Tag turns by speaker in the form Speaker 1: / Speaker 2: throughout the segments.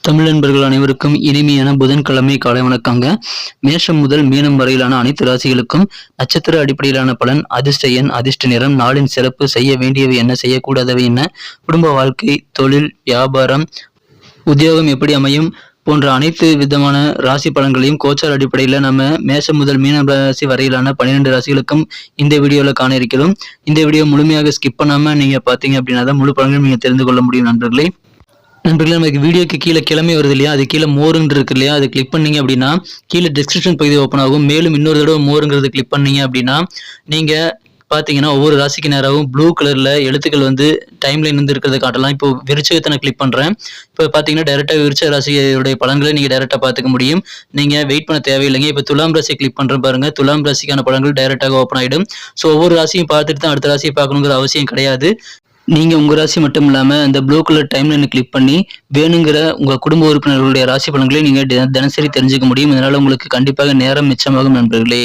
Speaker 1: தமிழ் நண்பர்கள் அனைவருக்கும் இனிமையான புதன்கிழமை காலை வணக்கங்க. மேஷம் முதல் மீனம் வரையிலான அனைத்து ராசிகளுக்கும் நட்சத்திர அடிப்படையிலான பலன், அதிர்ஷ்ட எண், அதிர்ஷ்ட நிறம், நாளின் சிறப்பு, செய்ய வேண்டியவை என்ன, செய்யக்கூடாதவை என்ன, குடும்ப வாழ்க்கை, தொழில், வியாபாரம், உத்தியோகம் எப்படி அமையும் போன்ற அனைத்து விதமான ராசி பலன்களையும் கோச்சார் அடிப்படையில் நம்ம மேஷம் முதல் மீன ராசி வரையிலான 12 ராசிகளுக்கும் இந்த வீடியோவில் காண இருக்கிறோம். இந்த வீடியோ முழுமையாக ஸ்கிப் பண்ணாமல் நீங்கள் பார்த்தீங்க அப்படின்னா தான் முழு பலன்களும் நீங்கள் தெரிந்து கொள்ள முடியும் நண்பர்களே. நமக்கு வீடியோக்கு கீழே கிழமை வருது இல்லையா, அது கீழே மோருன்னு இருக்கு இல்லையா, அதை கிளிக் பண்ணீங்க அப்படின்னா கீழே டிஸ்கிரிப்ஷன் பகுதி ஓப்பன் ஆகும். மேலும் இன்னொரு தடவை மோருங்கிறது கிளிக் பண்ணீங்க அப்படின்னா நீங்கள் பார்த்தீங்கன்னா ஒவ்வொரு ராசிக்கு நேராகவும் ப்ளூ கலரில் எழுத்துக்கள் டைம்லைன் இருக்கிறத காட்டலாம். இப்போ விருச்சகத்தை நான் கிளிக் பண்ணுறேன். இப்போ பார்த்தீங்கன்னா டேரெக்டாக விருச்சக ராசியுடைய பலன்களை நீங்கள் டேரெக்டாக பார்த்துக்க முடியும். நீங்கள் வெயிட் பண்ண தேவையில்லைங்க. இப்போ துலாம் ராசியை கிளிக் பண்ணுறேன் பாருங்கள். துலாம் ராசிக்கான பலன்கள் டேரெக்டாக ஓப்பன் ஆகிடும். ஸோ ஒவ்வொரு ராசியும் பார்த்துட்டு தான் அடுத்த ராசியை பார்க்கணுங்கிற அவசியம் கிடையாது. நீங்கள் உங்கள் ராசி மட்டும் இல்லாமல் அந்த ப்ளூ கலர் டைம்லைனை கிளிக் பண்ணி வேணுங்கிற உங்கள் குடும்ப உறுப்பினர்களுடைய ராசி பலன்களை நீங்கள் தினசரி தெரிஞ்சுக்க முடியும். இதனால் உங்களுக்கு கண்டிப்பாக நேரம் மிச்சமாகும் நண்பர்களே.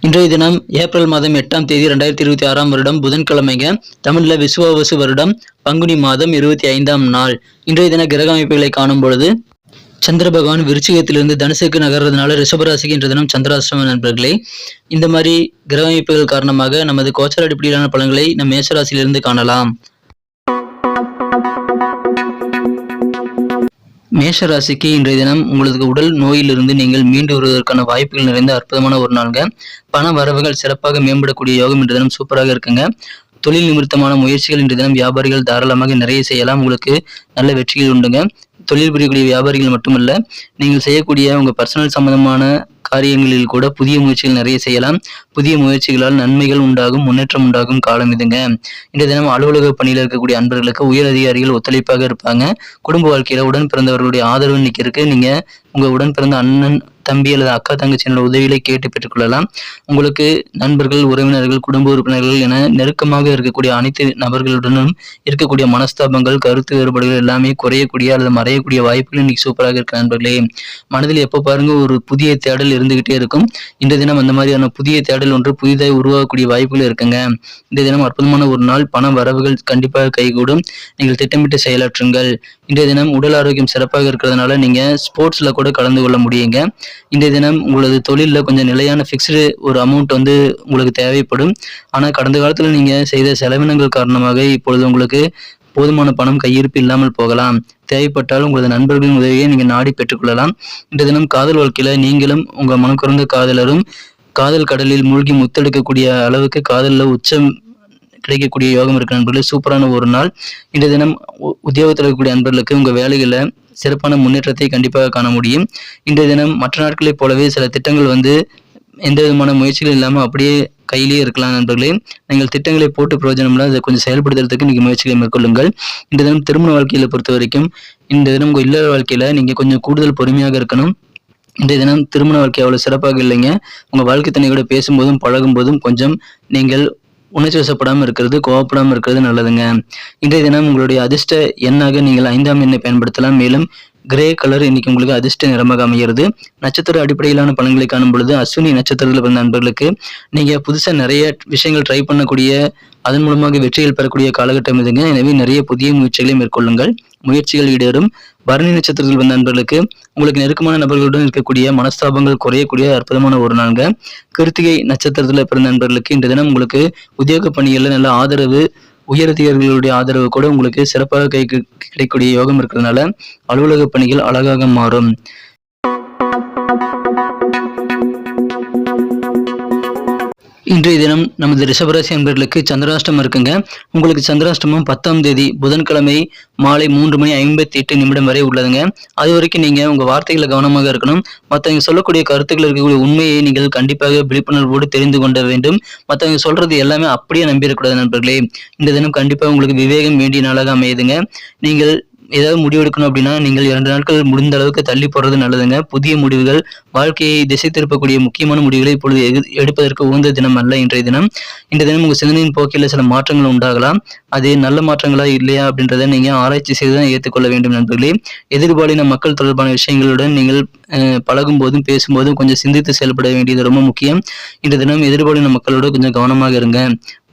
Speaker 1: இன்றைய தினம் ஏப்ரல் மாதம் 8ஆம் தேதி 2026 வருடம் புதன்கிழமைங்க. தமிழில் விசுவாவசு வருடம் பங்குனி மாதம் 25ஆம் நாள். இன்றைய தின கிரக அமைப்புகளை காணும் பொழுது சந்திர பகவான் விருச்சிகத்திலிருந்து தனுசுக்கு நகர்றதுனால ரிஷபராசிக்கு இன்றைய தினம் சந்திராஷ்டம நண்பர்களே. இந்த மாதிரி கிரக அமைப்புகள் காரணமாக நமது கோச்சார அடிப்படையிலான பலன்களை நம் மேஷராசியிலிருந்து காணலாம். மேஷ ராசிக்கு இன்றைய தினம் உங்களது உடல் நோயிலிருந்து நீங்கள் மீண்டு வருவதற்கான வாய்ப்புகள் நிறைந்த அற்புதமான ஒரு நாளுங்க. பண வரவுகள் சிறப்பாக மேம்படக்கூடிய யோகம் இன்றைய தினம் சூப்பராக இருக்குங்க. தொழில் நிமித்தமான முயற்சிகள் இன்றைய தினம் வியாபாரிகள் தாராளமாக நிறைய செய்யலாம். உங்களுக்கு நல்ல வெற்றிகள் உண்டுங்க. தொழில் புரியக்கூடிய வியாபாரிகள் மட்டுமல்ல, நீங்கள் செய்யக்கூடிய உங்கள் பர்சனல் சம்பந்தமான காரியங்களில் கூட புதிய முயற்சிகள் நிறைய செய்யலாம். புதிய முயற்சிகளால் நன்மைகள் உண்டாகும், முன்னேற்றம் உண்டாகும் காலம் இதுங்க. இன்றைய தினம் அலுவலக பணியில் இருக்கக்கூடிய அன்பர்களுக்கு உயர் அதிகாரிகள் ஒத்துழைப்பாக இருப்பாங்க. குடும்ப வாழ்க்கையில உடன் பிறந்தவர்களுடைய ஆதரவு இன்னைக்கு இருக்கு. நீங்க உங்க உடன் பிறந்த அண்ணன், தம்பி அல்லது அக்கா, தங்கச்சியோட உதவிகளை கேட்டு பெற்றுக்கொள்ளலாம். உங்களுக்கு நண்பர்கள், உறவினர்கள், குடும்ப உறுப்பினர்கள் என நெருக்கமாக இருக்கக்கூடிய அனைத்து நபர்களுடனும் இருக்கக்கூடிய மனஸ்தாபங்கள், கருத்து வேறுபாடுகள் எல்லாமே குறையக்கூடிய அல்லது மறையக்கூடிய வாய்ப்புகள் இன்னைக்கு சூப்பராக இருக்கு நண்பர்களே. மனதில் எப்போ பாருங்க ஒரு புதிய தேடல் இருந்துகிட்டே இருக்கும். இந்த தினம் அந்த மாதிரியான புதிய தேடல் ஒன்று புதிதாக உருவாகக்கூடிய வாய்ப்புகள் இருக்குங்க. இந்த தினம் அற்புதமான ஒரு நாள். பண வரவுகள் கண்டிப்பாக கைகூடும். நீங்கள் திட்டமிட்டு செயலாற்றுங்கள். இன்றைய தினம் உடல் ஆரோக்கியம் சிறப்பாக இருக்கிறதுனால நீங்க ஸ்போர்ட்ஸ்ல கூட கலந்து கொள்ள முடியுங்க. இன்றைய தினம் உங்களது தொழிலில் கொஞ்சம் நிலையான ஃபிக்ஸ்டு ஒரு அமௌண்ட் உங்களுக்கு தேவைப்படும். ஆனால் கடந்த காலத்தில் நீங்கள் செய்த செலவினங்கள் காரணமாக இப்பொழுது உங்களுக்கு போதுமான பணம் கையிருப்பு இல்லாமல் போகலாம். தேவைப்பட்டால் உங்களது நண்பர்களின் உதவியை நீங்கள் நாடி பெற்றுக்கொள்ளலாம். இன்றைய தினம் காதல் வாழ்க்கையில நீங்களும் உங்கள் மனக்குறந்த காதலரும் காதல் கடலில் மூழ்கி முத்தெடுக்கக்கூடிய அளவுக்கு காதலில் உச்சம் கிடைக்கக்கூடிய யோகம் இருக்கு நண்பர்களே. சூப்பரான ஒரு நாள். இன்றைய தினம் உத்தியோகத்தில் இருக்கக்கூடிய நண்பர்களுக்கு உங்கள் வேலைகளை சிறப்பான முன்னேற்றத்தை கண்டிப்பாக காண முடியும். இன்றைய தினம் மற்ற நாட்களைப் போலவே சில திட்டங்கள் எந்த விதமான முயற்சிகள் இல்லாமல் அப்படியே கையிலேயே இருக்கலாம் நண்பர்களே. நீங்கள் திட்டங்களை போட்டு பிரயோஜனம்ல அதை கொஞ்சம் செயல்படுத்துறதுக்கு நீங்கள் முயற்சிகளை மேற்கொள்ளுங்கள். இந்த தினம் திருமண வாழ்க்கையில பொறுத்த வரைக்கும் இந்த தினம் உங்கள் இல்லற வாழ்க்கையில நீங்கள் கொஞ்சம் கூடுதல் பொறுமையாக இருக்கணும். இன்றைய தினம் திருமண வாழ்க்கை அவ்வளவு சிறப்பாக இல்லைங்க. உங்கள் வாழ்க்கை தன்னையோட பேசும்போதும் பழகும் போதும் கொஞ்சம் நீங்கள் உணர்ச்சி வசப்படாமல் இருக்கிறது, கோவப்படாமல் இருக்கிறது நல்லதுங்க. இன்றைய தினம் உங்களுடைய அதிர்ஷ்ட எண்ணாக நீங்கள் 5ஆம் எண்ணை பயன்படுத்தலாம். மேலும் கிரே கலர் இன்னைக்கு உங்களுக்கு அதிர்ஷ்ட நிறமாக அமைகிறது. நட்சத்திர அடிப்படையிலான பலன்களை காணும் பொழுது அஸ்வினி நட்சத்திரத்தில் பிறந்த நண்பர்களுக்கு நீங்க புதுசா நிறைய விஷயங்கள் ட்ரை பண்ணக்கூடிய, அதன் மூலமாக வெற்றிகள் பெறக்கூடிய காலகட்டம் இதுங்க. எனவே நிறைய புதிய முயற்சிகளை மேற்கொள்ளுங்கள். முயற்சிகள் ஈடேறும். பரணி நட்சத்திரத்தில் வந்த நண்பர்களுக்கு உங்களுக்கு நெருக்கமான நபர்களுடன் இருக்கக்கூடிய மனஸ்தாபங்கள் குறையக்கூடிய அற்புதமான ஒரு நாளுங்க. கிருத்திகை நட்சத்திரத்தில் பிறந்த நண்பர்களுக்கு இந்த தினம் உங்களுக்கு உத்தியோக பணிகளில் நல்ல ஆதரவு, உயரதிகாரிகளுடைய ஆதரவு கூட உங்களுக்கு சிறப்பாக கிடைக்கக்கூடிய யோகம் இருக்கிறதுனால அலுவலக பணிகள் அழகாக மாறும். இன்றைய தினம் நமது ரிஷபராசி அன்பர்களுக்கு சந்திராஷ்டமம் இருக்குங்க. உங்களுக்கு சந்திராஷ்டமம் 10ஆம் தேதி புதன்கிழமை மாலை 3:58 வரை உள்ளதுங்க. அது வரைக்கும் நீங்க உங்க வார்த்தைகளை கவனமாக இருக்கணும். மற்றவங்க சொல்லக்கூடிய கருத்துக்கள் இருக்கக்கூடிய உண்மையை நீங்கள் கண்டிப்பாக விழிப்புணர்வோடு தெரிந்து கொள்ள வேண்டும். மற்றவங்க சொல்றது எல்லாமே அப்படியே நம்பிடக்கூடாது நண்பர்களே. இந்த தினம் கண்டிப்பாக உங்களுக்கு விவேகம் வேண்டிய நாளாக அமையுதுங்க. நீங்கள் ஏதாவது முடிவு எடுக்கணும் அப்படின்னா நீங்கள் 2 நாட்கள் முடிந்த அளவுக்கு தள்ளி போடுறது நல்லதுங்க. புதிய முடிவுகள், வாழ்க்கையை திசை திருப்பக்கூடிய முக்கியமான முடிவுகளை இப்பொழுது எடுப்பதற்கு உகந்த தினம் அல்ல இன்றைய தினம். இந்த தினம் உங்கள் சிந்தனையின் போக்கில் சில மாற்றங்கள் உண்டாகலாம். அது நல்ல மாற்றங்களா இல்லையா அப்படின்றத நீங்க ஆராய்ச்சி செய்து தான் ஏற்றுக்கொள்ள வேண்டும் நண்பர்களே. எதிர்பாலின மக்கள் தொடர்பான விஷயங்களுடன் நீங்கள் பழகும் போதும் பேசும்போதும் கொஞ்சம் சிந்தித்து செயல்பட வேண்டியது ரொம்ப முக்கியம். இந்த தினம் எதிர்பாலின மக்களோட கொஞ்சம் கவனமாக இருங்க.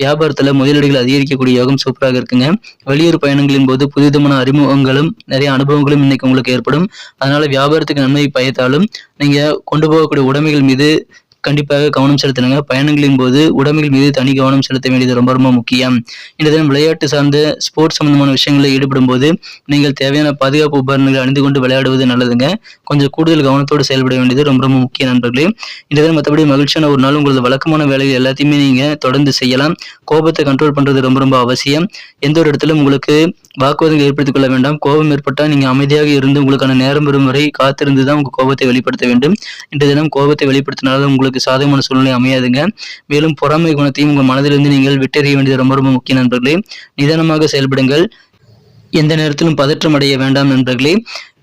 Speaker 1: வியாபாரத்துல முதலீடுகள் அதிகரிக்கக்கூடிய யோகம் சூப்பராக இருக்குங்க. வெளியூர் பயணங்களின் போது புதுவிதமான அறிமுகங்களும் நிறைய அனுபவங்களும் இன்னைக்கு உங்களுக்கு ஏற்படும். அதனால வியாபாரத்துக்கு நன்மை பயத்தாலும் நீங்க கொண்டு போகக்கூடிய உடைமைகள் மீது கண்டிப்பாக கவனம் செலுத்தணுங்க. பயணங்களின் போது உடைமைகள் மீது தனி கவனம் செலுத்த வேண்டியது ரொம்ப ரொம்ப முக்கியம். இந்த தினம் விளையாட்டு சார்ந்த ஸ்போர்ட்ஸ் சம்பந்தமான விஷயங்களில் ஈடுபடும் போது நீங்கள் தேவையான பாதுகாப்பு உபகரணங்களை அணிந்து கொண்டு விளையாடுவது நல்லதுங்க. கொஞ்சம் கூடுதல் கவனத்தோடு செயல்பட வேண்டியது ரொம்ப ரொம்ப முக்கிய நண்பர்களே. இந்த தினம் மற்றபடி மகிழ்ச்சியான ஒரு நாள். உங்களது வழக்கமான வேலைகள் எல்லாத்தையுமே நீங்க தொடர்ந்து செய்யலாம். கோபத்தை கண்ட்ரோல் பண்றது ரொம்ப ரொம்ப அவசியம். எந்த ஒரு இடத்திலும் உங்களுக்கு வாக்குவாதங்கள் ஏற்படுத்திக் கொள்ள வேண்டாம். கோபம் ஏற்பட்டால் நீங்க அமைதியாக இருந்து உங்களுக்கான நேரம் வரும் வரை காத்திருந்து தான் உங்க கோபத்தை வெளிப்படுத்த வேண்டும். இன்றைய தினம் கோபத்தை வெளிப்படுத்தினாலும் உங்களுக்கு சாதகமான சூழ்நிலை அமையாதுங்க. மேலும் பொறாமை குணத்தையும் உங்க மனதிலிருந்து நீங்கள் விட்டெறிய வேண்டியது ரொம்ப ரொம்ப முக்கிய நண்பர்களே. நிதானமாக செயல்படுங்கள். எந்த நேரத்திலும் பதற்றம் அடைய வேண்டாம் நண்பர்களே.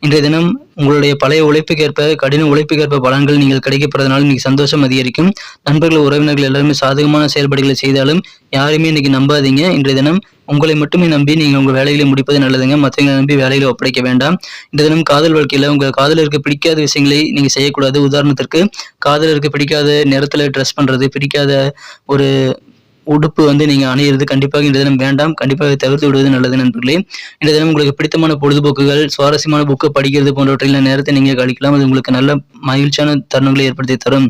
Speaker 1: இன்றைய தினம் உங்களுடைய பழைய உழைப்புக்கேற்ப கடின உழைப்புக்கேற்ப பலன்கள் நீங்கள் கிடைக்கப்படுறதுனால இன்னைக்கு சந்தோஷம் அதிகரிக்கும். நண்பர்கள் உறவினர்கள் எல்லாருமே சாதகமான செயல்பாடுகளை செய்தாலும் யாரையுமே இன்னைக்கு நம்பாதீங்க. இன்றைய தினம் உங்களை மட்டுமே நம்பி நீங்க உங்க வேலைகளை முடிப்பது நல்லதுங்க. மற்றவங்களை நம்பி வேலைகளை ஒப்படைக்க வேண்டாம். இந்த தினம் காதல் வாழ்க்கையில உங்க காதலருக்கு பிடிக்காத விஷயங்களை நீங்க செய்யக்கூடாது. உதாரணத்திற்கு காதலருக்கு பிடிக்காத நேரத்துல ட்ரெஸ் பண்றது, பிடிக்காத ஒரு உடுப்பு நீங்க அணியிறது கண்டிப்பாக இந்த தினம் வேண்டாம். கண்டிப்பாக தவிர்த்து விடுவது நல்லது நண்பர்களே. இந்த தினம் உங்களுக்கு பிடித்தமான பொழுதுபோக்குகள், சுவாரஸ்யமான புக்கை படிக்கிறது போன்றவற்றில் நேரத்தை நீங்க கழிக்கலாம். அது உங்களுக்கு நல்ல மகிழ்ச்சியான தருணங்களை ஏற்படுத்தி தரும்.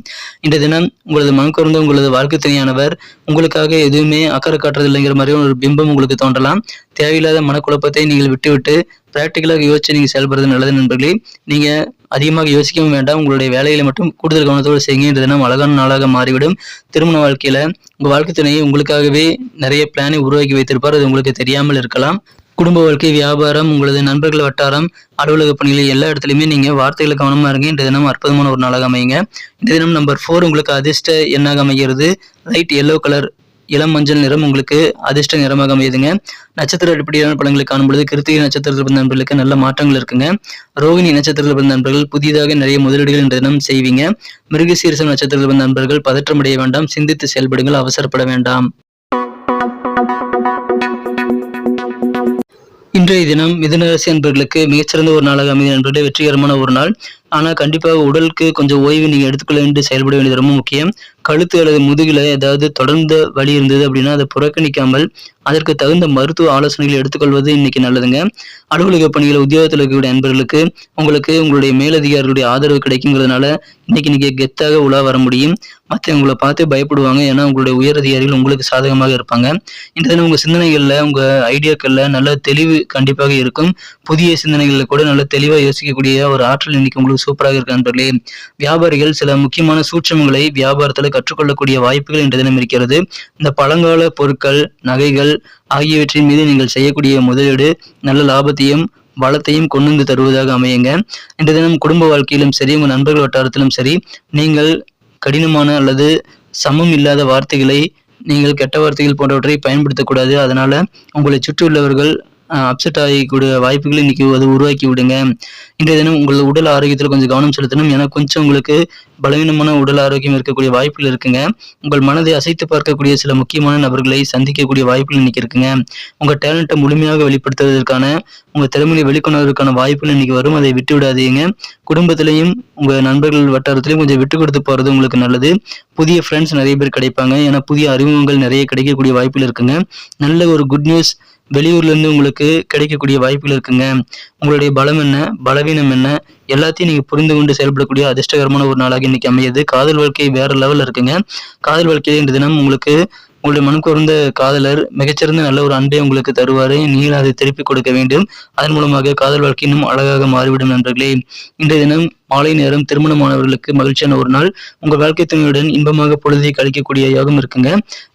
Speaker 1: இந்த தினம் உங்களது மனக்குறந்த உங்களது வாழ்க்கை துணையானவர் உங்களுக்காக எதுவுமே அக்கறை காட்டுறதில்லைங்கிற மாதிரி ஒரு பிம்பம் உங்களுக்கு தோன்றலாம். தேவையில்லாத மனக்குழப்பத்தை நீங்கள் விட்டுவிட்டு பிராக்டிக்கலாக யோசிச்சு நீங்க செயல்படுறது நல்லது நண்பர்களே. நீங்க அதிகமாக யோசிக்கவும் வேண்டாம். உங்களுடைய வேலைகளை மட்டும் கூடுதல் கவனத்தோடு செய்யுங்க. இந்த தினம் அழகான நாளாக மாறிவிடும். திருமண வாழ்க்கையில உங்க வாழ்க்கை துணையை உங்களுக்காகவே நிறைய பிளானை உருவாக்கி வைத்திருப்பார். அது உங்களுக்கு தெரியாமல் இருக்கலாம். குடும்ப வாழ்க்கை, வியாபாரம், உங்களது நண்பர்கள் வட்டாரம், அலுவலக பணிகள் எல்லா இடத்துலையுமே நீங்க வார்த்தைகளை கவனமா இருங்க. இந்த தினம் அற்புதமான ஒரு நாளாக அமையுங்க. இந்த தினம் நம்பர் 4 உங்களுக்கு அதிர்ஷ்ட எண்ணாக அமைகிறது. லைட் எல்லோ கலர், இளம் மஞ்சள் நிறம் உங்களுக்கு அதிர்ஷ்ட நிறமாக அமையுதுங்க. நட்சத்திர அடிப்படையிலான பலன்களை காணும்பொழுது கிருத்திகை நட்சத்திரத்தில் பிறந்த நண்பர்களுக்கு நல்ல மாற்றங்கள் இருக்குங்க. ரோகிணி நட்சத்திரத்தில் பிறந்த நண்பர்கள் புதிதாக நிறைய முதலீடுகள் இந்த தினம் செய்வீங்க. மிருகசீரிசம் நட்சத்திரத்தில் பிறந்த நண்பர்கள் பதற்றமடைய வேண்டாம். சிந்தித்து செயல்படுங்கள், அவசரப்பட வேண்டாம். இன்றைய தினம் மிதுன ராசி அன்பர்களுக்கு மிகச்சிறந்த ஒரு நாளாக அமைதி நண்பர்களே. வெற்றிகரமான ஒரு நாள். ஆனா கண்டிப்பாக உடலுக்கு கொஞ்சம் ஓய்வு நீங்க எடுத்துக்கொள்ள வேண்டிய செயல்பட வேண்டியது ரொம்ப முக்கியம். கழுத்து அல்லது முதுகில ஏதாவது தொடர்ந்த வலி இருந்தது அப்படின்னா அதை புறக்கணிக்காமல் அதற்கு தகுந்த மருத்துவ ஆலோசனைகளை எடுத்துக்கொள்வது இன்னைக்கு நல்லதுங்க. அலுவலக பணிகளை உத்தியோகத்தில் இருக்கக்கூடிய நண்பர்களுக்கு உங்களுக்கு உங்களுடைய மேலதிகாரிகளுடைய ஆதரவு கிடைக்குங்கிறதுனால இன்னைக்கு நீங்க கெத்தாக உலா வர முடியும். மற்றவங்களை பார்த்து பயப்படுவாங்க. ஏன்னா உங்களுடைய உயர் அதிகாரிகள் உங்களுக்கு சாதகமாக இருப்பாங்க. இந்த தினம் உங்க சிந்தனைகள்ல உங்க ஐடியாக்கள்ல நல்ல தெளிவு கண்டிப்பாக இருக்கும். புதிய சிந்தனைகள்ல கூட நல்ல தெளிவாக யோசிக்கக்கூடிய ஒரு ஆற்றல் இன்னைக்கு உங்களுக்கு சூப்பராக இருக்கு நண்பர்களே. வியாபாரிகள் சில முக்கியமான சூட்சமங்களை வியாபாரத்துல கற்றுக்கொள்ளக்கூடிய வாய்ப்புகள் இன்றைய தினம் இருக்கிறது. இந்த பழங்கால பொருட்கள், நகைகள் ஆகியவற்றின் மீது நீங்கள் செய்யக்கூடிய முதலீடு நல்ல லாபத்தையும் வளத்தையும் கொண்டு வந்து தருவதாக அமையுங்க. இந்த தினம் குடும்ப வாழ்க்கையிலும் சரி, உங்க நண்பர்கள் வட்டாரத்திலும் சரி, நீங்கள் கடினமான அல்லது சமம் இல்லாத வார்த்தைகளை, நீங்கள் கெட்ட வார்த்தைகள் போன்றவற்றை பயன்படுத்தக்கூடாது. அதனால உங்களை சுற்றியுள்ளவர்கள் அப்செட் ஆகக்கூடிய வாய்ப்புகளை இன்னைக்கு அது உருவாக்கி விடுங்க. இன்றைய தினம் உங்களது உடல் ஆரோக்கியத்தில் கொஞ்சம் கவனம் செலுத்தணும். ஏன்னா கொஞ்சம் உங்களுக்கு பலவீனமான உடல் ஆரோக்கியம் இருக்கக்கூடிய வாய்ப்புகள் இருக்குங்க. உங்கள் மனதை அசைத்து பார்க்கக்கூடிய சில முக்கியமான நபர்களை சந்திக்கக்கூடிய வாய்ப்புகள் இன்னைக்கு இருக்குங்க. உங்க டேலண்ட்டை முழுமையாக வெளிப்படுத்துவதற்கான, உங்க திறமையை வெளிக்கொணர்வதற்கான வாய்ப்புகள் இன்னைக்கு வரும். அதை விட்டு விடாதீங்க. குடும்பத்திலையும் உங்க நண்பர்கள் வட்டாரத்திலையும் கொஞ்சம் விட்டு கொடுத்து போறது உங்களுக்கு நல்லது. புதிய ஃப்ரெண்ட்ஸ் நிறைய பேர் கிடைப்பாங்க. ஏன்னா புதிய அறிமுகங்கள் நிறைய கிடைக்கக்கூடிய வாய்ப்புகள் இருக்குங்க. நல்ல ஒரு குட் நியூஸ் வெளியூர்ல இருந்து உங்களுக்கு கிடைக்கக்கூடிய வாய்ப்புகள் இருக்குங்க. உங்களுடைய பலம் என்ன, பலவீனம் என்ன, எல்லாத்தையும் நீங்க புரிந்து கொண்டு செயல்படக்கூடிய அதிர்ஷ்டகரமான ஒரு நாளாக இன்னைக்கு அமையுது. காதல் வாழ்க்கை வேற லெவல்ல இருக்குங்க. காதல் வாழ்க்கையில இந்த தினம் உங்களுக்கு உங்களுடைய மனக்குறந்த காதலர் மிகச்சிறந்த நல்ல ஒரு அன்பை உங்களுக்கு தருவாரு. நீங்கள் அதை திருப்பி கொடுக்க வேண்டும். அதன் மூலமாக காதல் வாழ்க்கை இன்னும் அழகாக மாறிவிடும் நண்பர்களே. இன்றைய தினம் மாலை நேரம் திருமணமானவர்களுக்கு மகிழ்ச்சியான ஒரு நாள். உங்கள் வாழ்க்கை துணையுடன் இன்பமாக பொழுதை கழிக்கக்கூடிய யோகம் இருக்குங்க.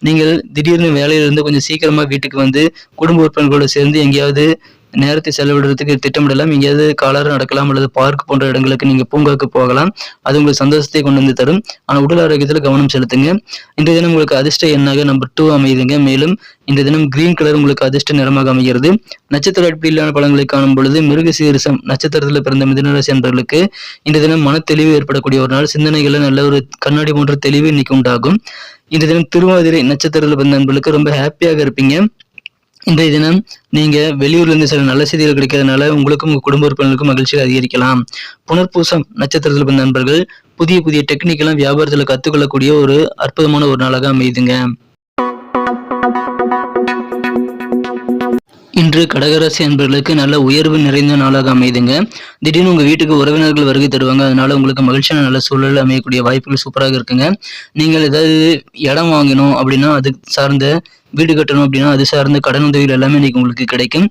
Speaker 1: நீங்கள் திடீர்னு வேலையிலிருந்து கொஞ்சம் சீக்கிரமா வீட்டுக்கு வந்து குடும்ப உறுப்பினர்களோடு சேர்ந்து எங்கேயாவது நேரத்தை செலவிடுறதுக்கு திட்டமிடலாம். எங்கேயாவது காலார நடக்கலாம் அல்லது பார்க் போன்ற இடங்களுக்கு நீங்க பூங்காக்கு போகலாம். அது உங்களுக்கு சந்தோஷத்தை கொண்டு வந்து தரும். ஆனா உடல் ஆரோக்கியத்துல கவனம் செலுத்துங்க. இன்றைய தினம் உங்களுக்கு அதிர்ஷ்ட எண்ணாக நம்பர் 2 அமையுதுங்க. மேலும் இந்த தினம் கிரீன் கலர் உங்களுக்கு அதிர்ஷ்ட நிறமாக அமைகிறது. நட்சத்திர அடிப்படையிலான பலன்களை காணும் பொழுது மிருகசீரிசம் நட்சத்திரத்தில் பிறந்த மிதுனராசி அன்பர்களுக்கு இந்த தினம் மன தெளிவு ஏற்படக்கூடிய ஒரு நாள். சிந்தனைகள்ல நல்ல ஒரு கண்ணாடி போன்ற தெளிவு இன்னைக்கு உண்டாகும். இந்த தினம் திருவாதிரை நட்சத்திரத்தில் பிறந்த நண்பர்களுக்கு ரொம்ப ஹாப்பியாக இருப்பீங்க. இன்றைய தினம் நீங்க வெளியூர்ல இருந்து சில நல்ல செய்திகள் கிடைக்கிறதுனால உங்களுக்கும் உங்க குடும்ப உறுப்பினர்களுக்கும் மகிழ்ச்சியை அதிகரிக்கலாம். புனர்பூசம் நட்சத்திரத்தில் பிறந்த நண்பர்கள் புதிய புதிய டெக்னிக் எல்லாம் வியாபாரத்துல கத்துக்கொள்ளக்கூடிய ஒரு அற்புதமான ஒரு நாளாக அமையுதுங்க. இன்று கடகராசி அன்பர்களுக்கு நல்ல உயர்வு நிறைந்த நாளாக அமையுதுங்க. திடீர்னு உங்க வீட்டுக்கு உறவினர்கள் வருகை தருவாங்க. அதனால உங்களுக்கு மகிழ்ச்சியான நல்ல சூழல் அமையக்கூடிய வாய்ப்புகள் சூப்பராக இருக்குங்க. நீங்கள் ஏதாவது இடம் வாங்கணும் அப்படின்னா அது சார்ந்த வீடு கட்டணும் அப்படின்னா அது சார்ந்த கடன் உதவிகள் எல்லாமே இன்னைக்கு உங்களுக்கு கிடைக்கும்.